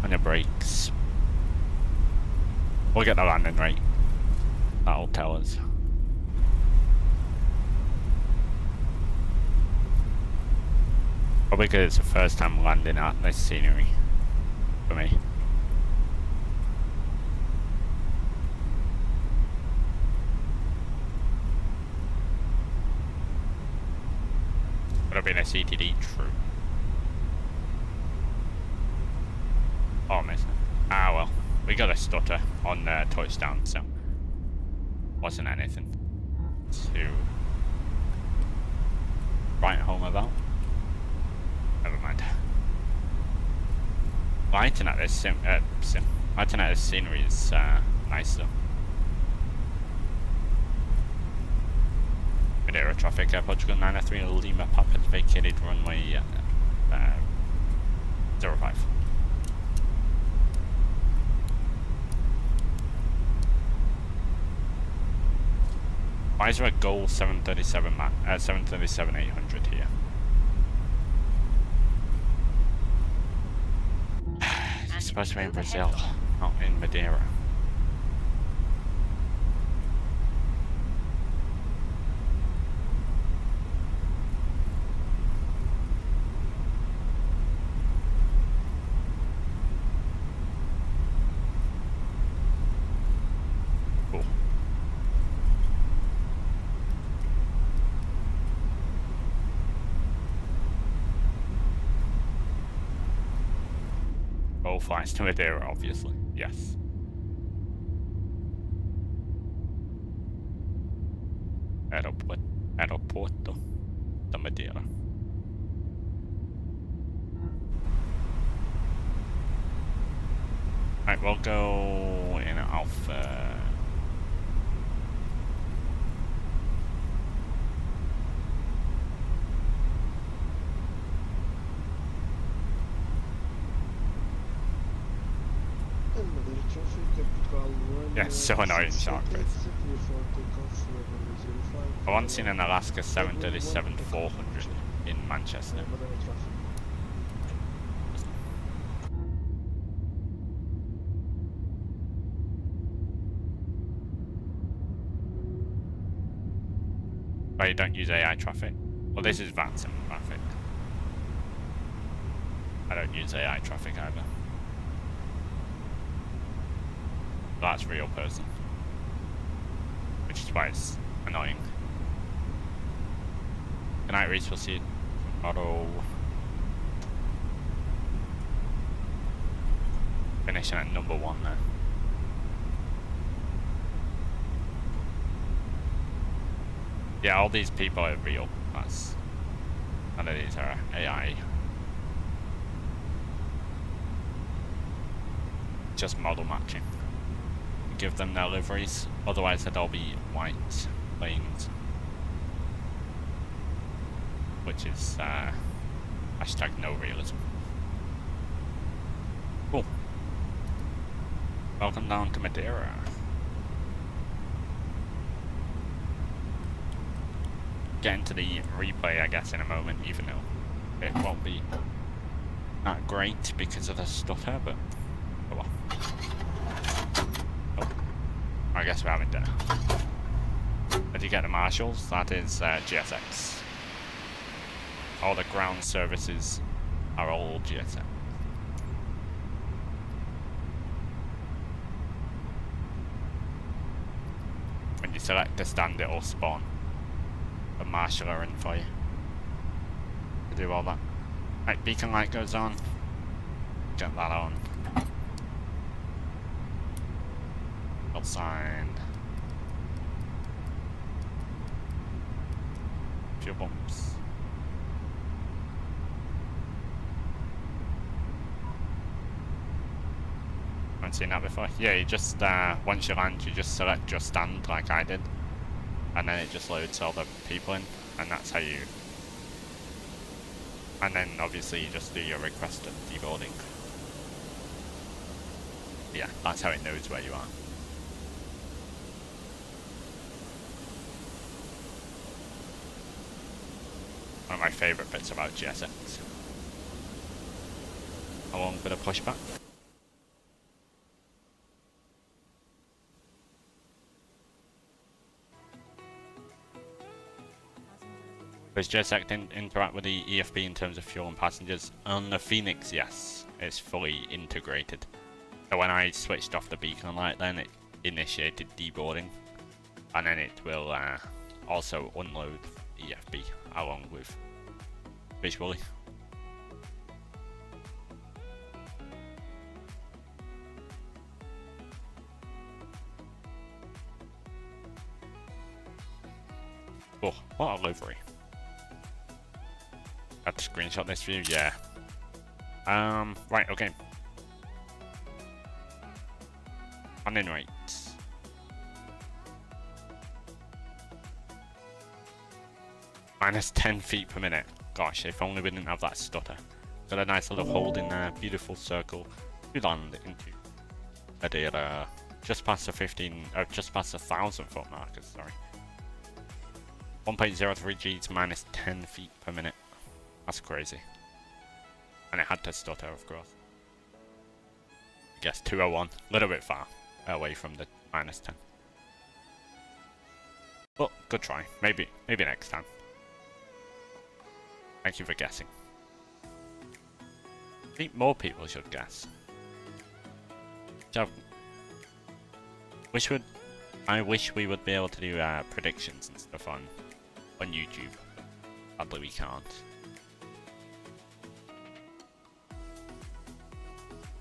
On your brakes. We'll get the landing rate. That'll tell us. Probably because it's the first time landing at this scenery for me. Would have been a CTD, true. Oh, missed it. Ah, well. We got a stutter on touchdown, so wasn't anything to write home about. Never mind. Lighting at this lighting at this scenery is nice though. Madeira traffic, Air Portugal 903 Lima Papa has vacated runway 05. Why is there a goal 737-800 here? It's supposed to be in Brazil, not in Madeira. Cool. All flights to Madeira, obviously. Yes. Aeroporto da Madeira. Right, we'll go in Alpha. Yeah, so annoying, shark face. I once seen an Alaska 737-400 in Manchester. Oh, you don't use AI traffic? Well, this is VATSIM traffic. I don't use AI traffic either. That's real person. Which is why it's annoying. Good night, Reese. We'll see you tomorrow. Finishing at number 1 there. Yeah, all these people are real. That's none of these are AI. Just model matching. Give them their liveries, otherwise they'd all be white planes. Which is hashtag no realism. Cool. Welcome down to Madeira. Get into the replay, I guess, in a moment, even though it won't be that great because of the stutter, but guess we're having dinner. But you get the marshals, that is GSX. All the ground services are all GSX. When you select a stand, it'll spawn a marshaller in for you to do all that. Right, beacon light goes on. Get that on. Sign. Fuel bumps. Haven't seen that before. Yeah, you just once you land, you just select your stand like I did, and then it just loads all the people in, and that's how you. And then obviously you just do your request of deboarding. Yeah, that's how it knows where you are. One of my favourite bits about GSX. Along with a pushback. Does GSX interact with the EFB in terms of fuel and passengers? On the Fenix, yes, it's fully integrated. So when I switched off the beacon light, then it initiated deboarding, and then it will also unload EFB along with visually. Oh, what a livery. Had to screenshot this view, yeah. Right, okay. Landing rates. Minus 10 feet per minute. Gosh, if only we didn't have that stutter. Got a nice little hold in there, beautiful circle. We land into Madeira, just past the just past the 1,000 foot markers, sorry. 1.03 Gs, minus 10 feet per minute. That's crazy. And it had to stutter, of course. I guess 201, a little bit far away from the minus 10. But good try. Maybe next time. Thank you for guessing. I think more people should guess. I wish we would be able to do predictions and stuff on YouTube. Sadly, we can't.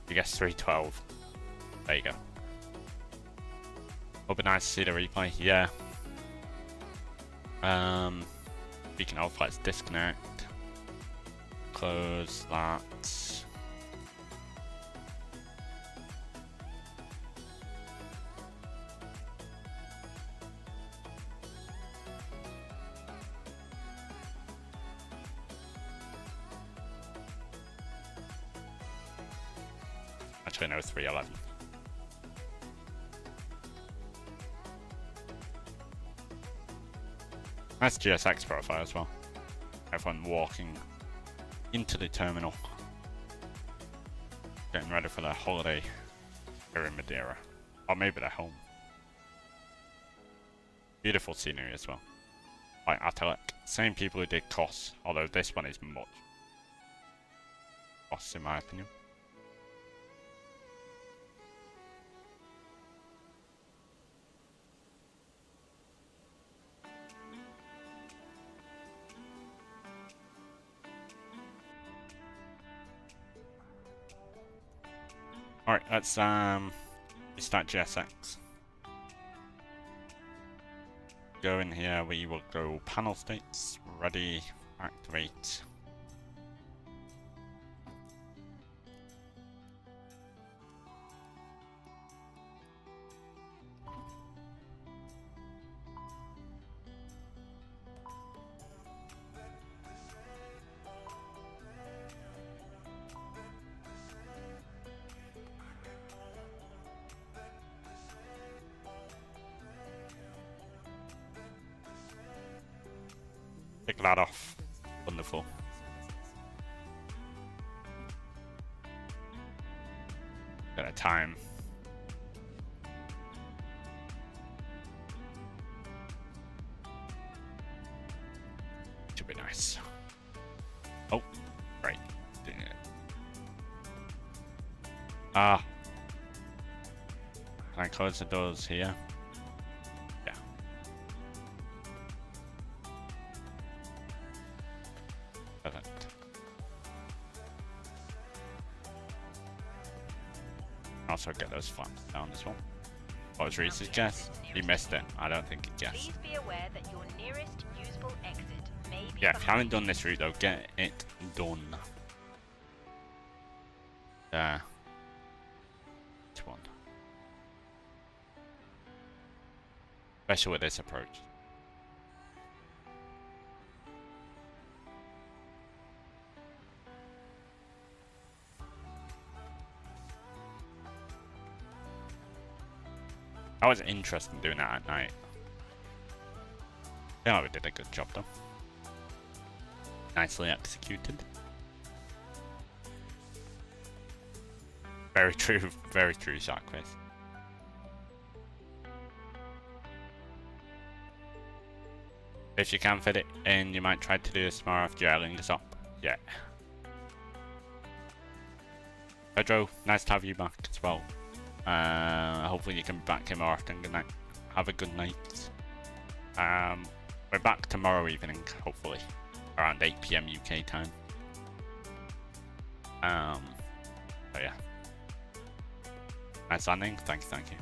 You guess 312. There you go. Would be nice to see the replay. Yeah. Speaking of, let's disconnect. Close that. Actually, no, 311. Nice GSX profile as well. Everyone walking into the terminal, getting ready for their holiday here in Madeira, or maybe their home. Beautiful scenery as well. Like Atelic, same people who did Kos, although this one is much Kos in my opinion. Alright, let's start GSX. Go in here, we will go panel states, ready, activate. Pick that off. Wonderful. Got a time. be nice. Oh, right. Ah. Can I close the doors here? Yeah. Perfect. Also get those flaps down as well. What was Reese's guess? He missed it. I don't think he guessed. Please be aware that your nearest usable exit may be Yeah, if you haven't done this route though, get it done. There. Which one? Especially with this approach. That was interesting doing that at night. Yeah, we did a good job though. Nicely executed. Very true, Sharkface. If you can fit it in, you might try to do this tomorrow after your airlink is up. Yeah. Pedro, nice to have you back as well. Hopefully you can be back here more often. Good night. Have a good night. We're back tomorrow evening, hopefully. Around 8 PM UK time. So yeah. Nice landing. Thank you.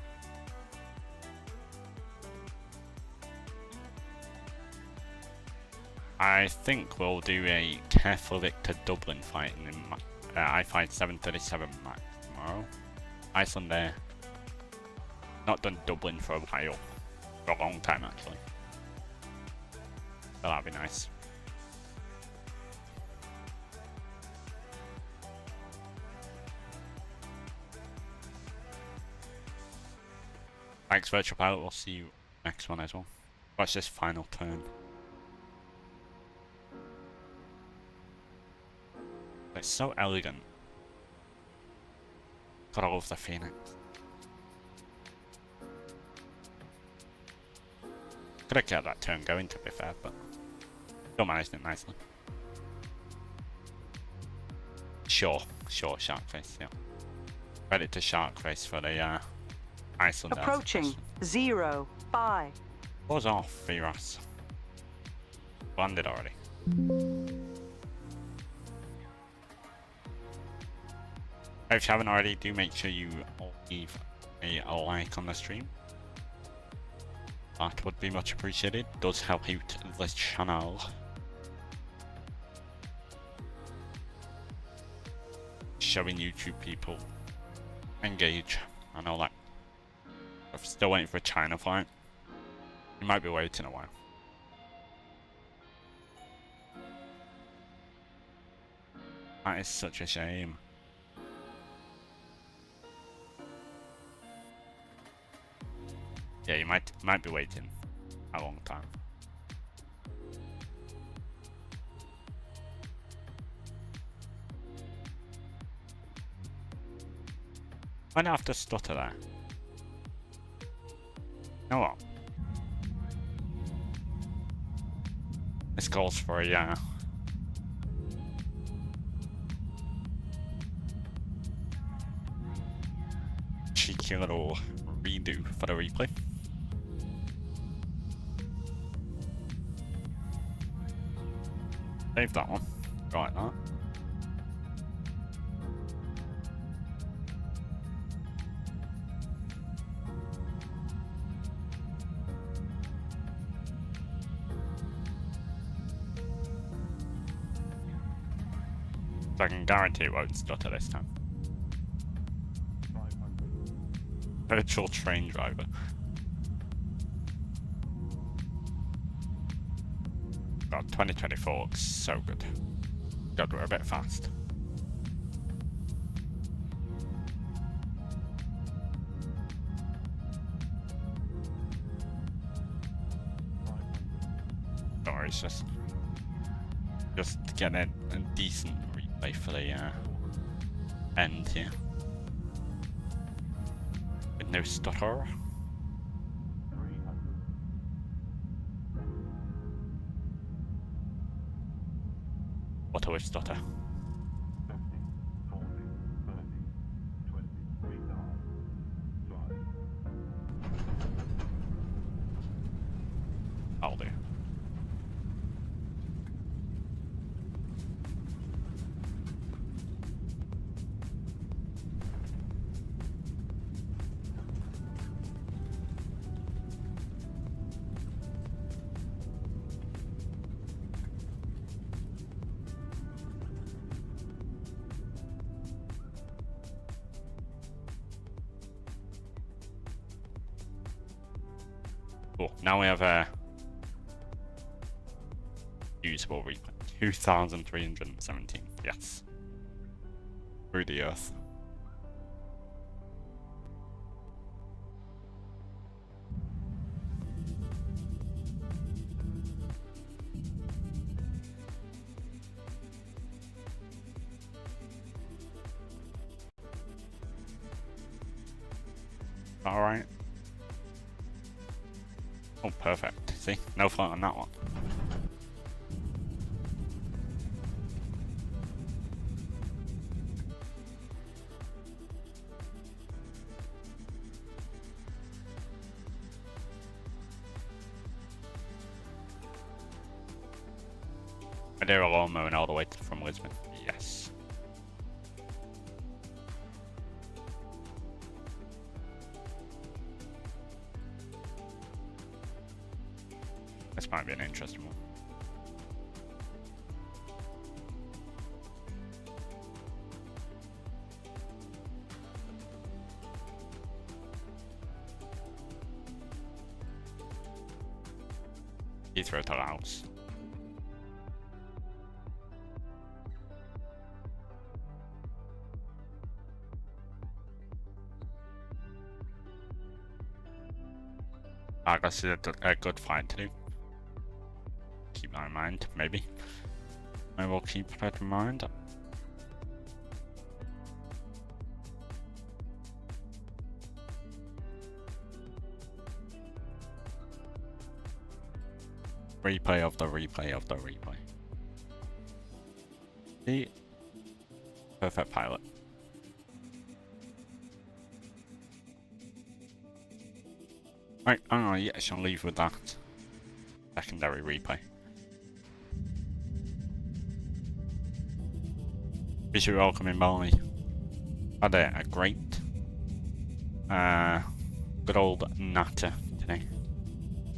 I think we'll do a Keflavik to Dublin fight in I fight 737 max tomorrow. Iceland there. Not done Dublin for a while. For a long time actually. So that'd be nice. Thanks Virtual Pilot, we'll see you next one as well. Watch this final turn. It's so elegant. Got all of the Phoenix. Could have kept that turn going to be fair, but still managed it nicely. Sure, Sharkface, yeah. Credit to Sharkface for the Iceland. Approaching 05. Was off, Viras. Landed already. If you haven't already, do make sure you leave a like on the stream. That would be much appreciated. Does help out the channel. Showing YouTube people engage and all that. I'm still waiting for a China flight. You might be waiting a while. That is such a shame. Yeah, you might be waiting a long time. Might have to stutter there. You know what? This calls for a cheeky little redo for the replay. Save that one. Go like that. So I can guarantee it won't stutter this time. Virtual train driver. God, 2024 looks so good. God, we're a bit fast. Don't worry, it's just getting a decent replay for the end here. With no stutter. Auto with stutter. 50, 40, 30, 20, retard. 5. I'll do. Cool. Now we have a usable replay. 2,317. Yes. Through the earth. Alright. Oh, perfect. See? No fault on that one. Madeira lawn mowing all the way from Lisbon. Yes. This might be an interesting one. Heathrow to Laos. I guess it's a good flight to do. Keep that in mind, maybe. I will keep that in mind. Replay of the replay of the replay. The perfect pilot. Right, yes, I'll leave with that secondary replay. Wish you welcome in Bali. Had a great, good old natter today,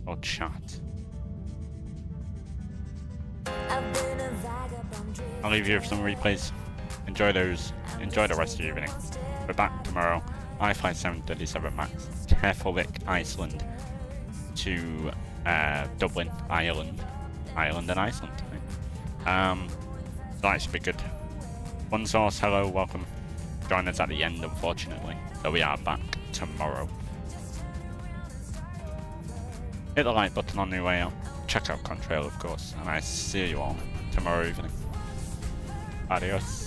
or chat. I'll leave you with some replays. Enjoy those. Enjoy the rest of the evening. We're back tomorrow. I fly 737 Max. Keflavik, Iceland to Dublin, Ireland and Iceland. So that should be good. One Source, hello, welcome. Join us at the end, unfortunately. So we are back tomorrow. Hit the like button on your way out. Check out Contrail, of course. And I see you all tomorrow evening. Adios.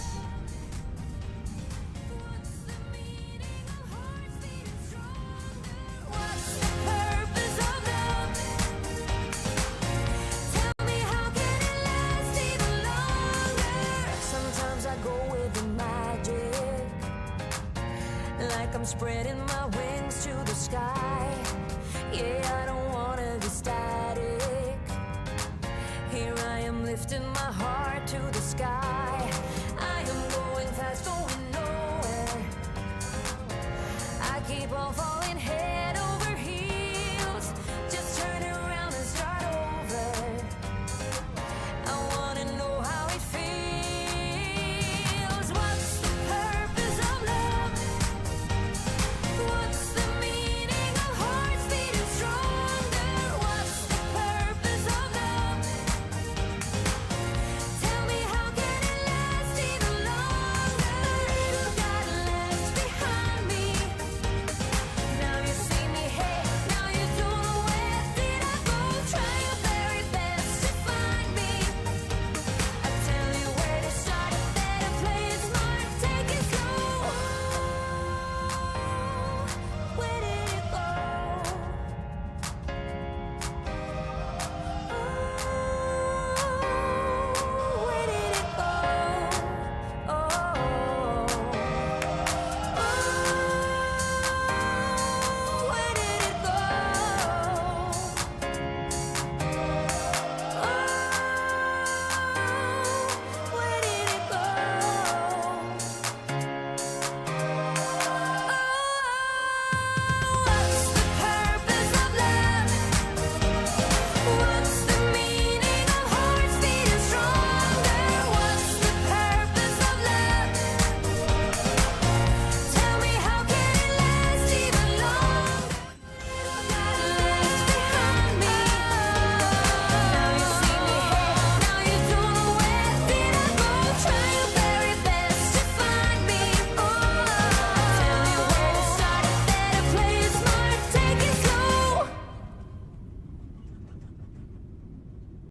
I'm spreading my wings to the sky. Yeah, I don't wanna be static. Here I am lifting my heart to the sky.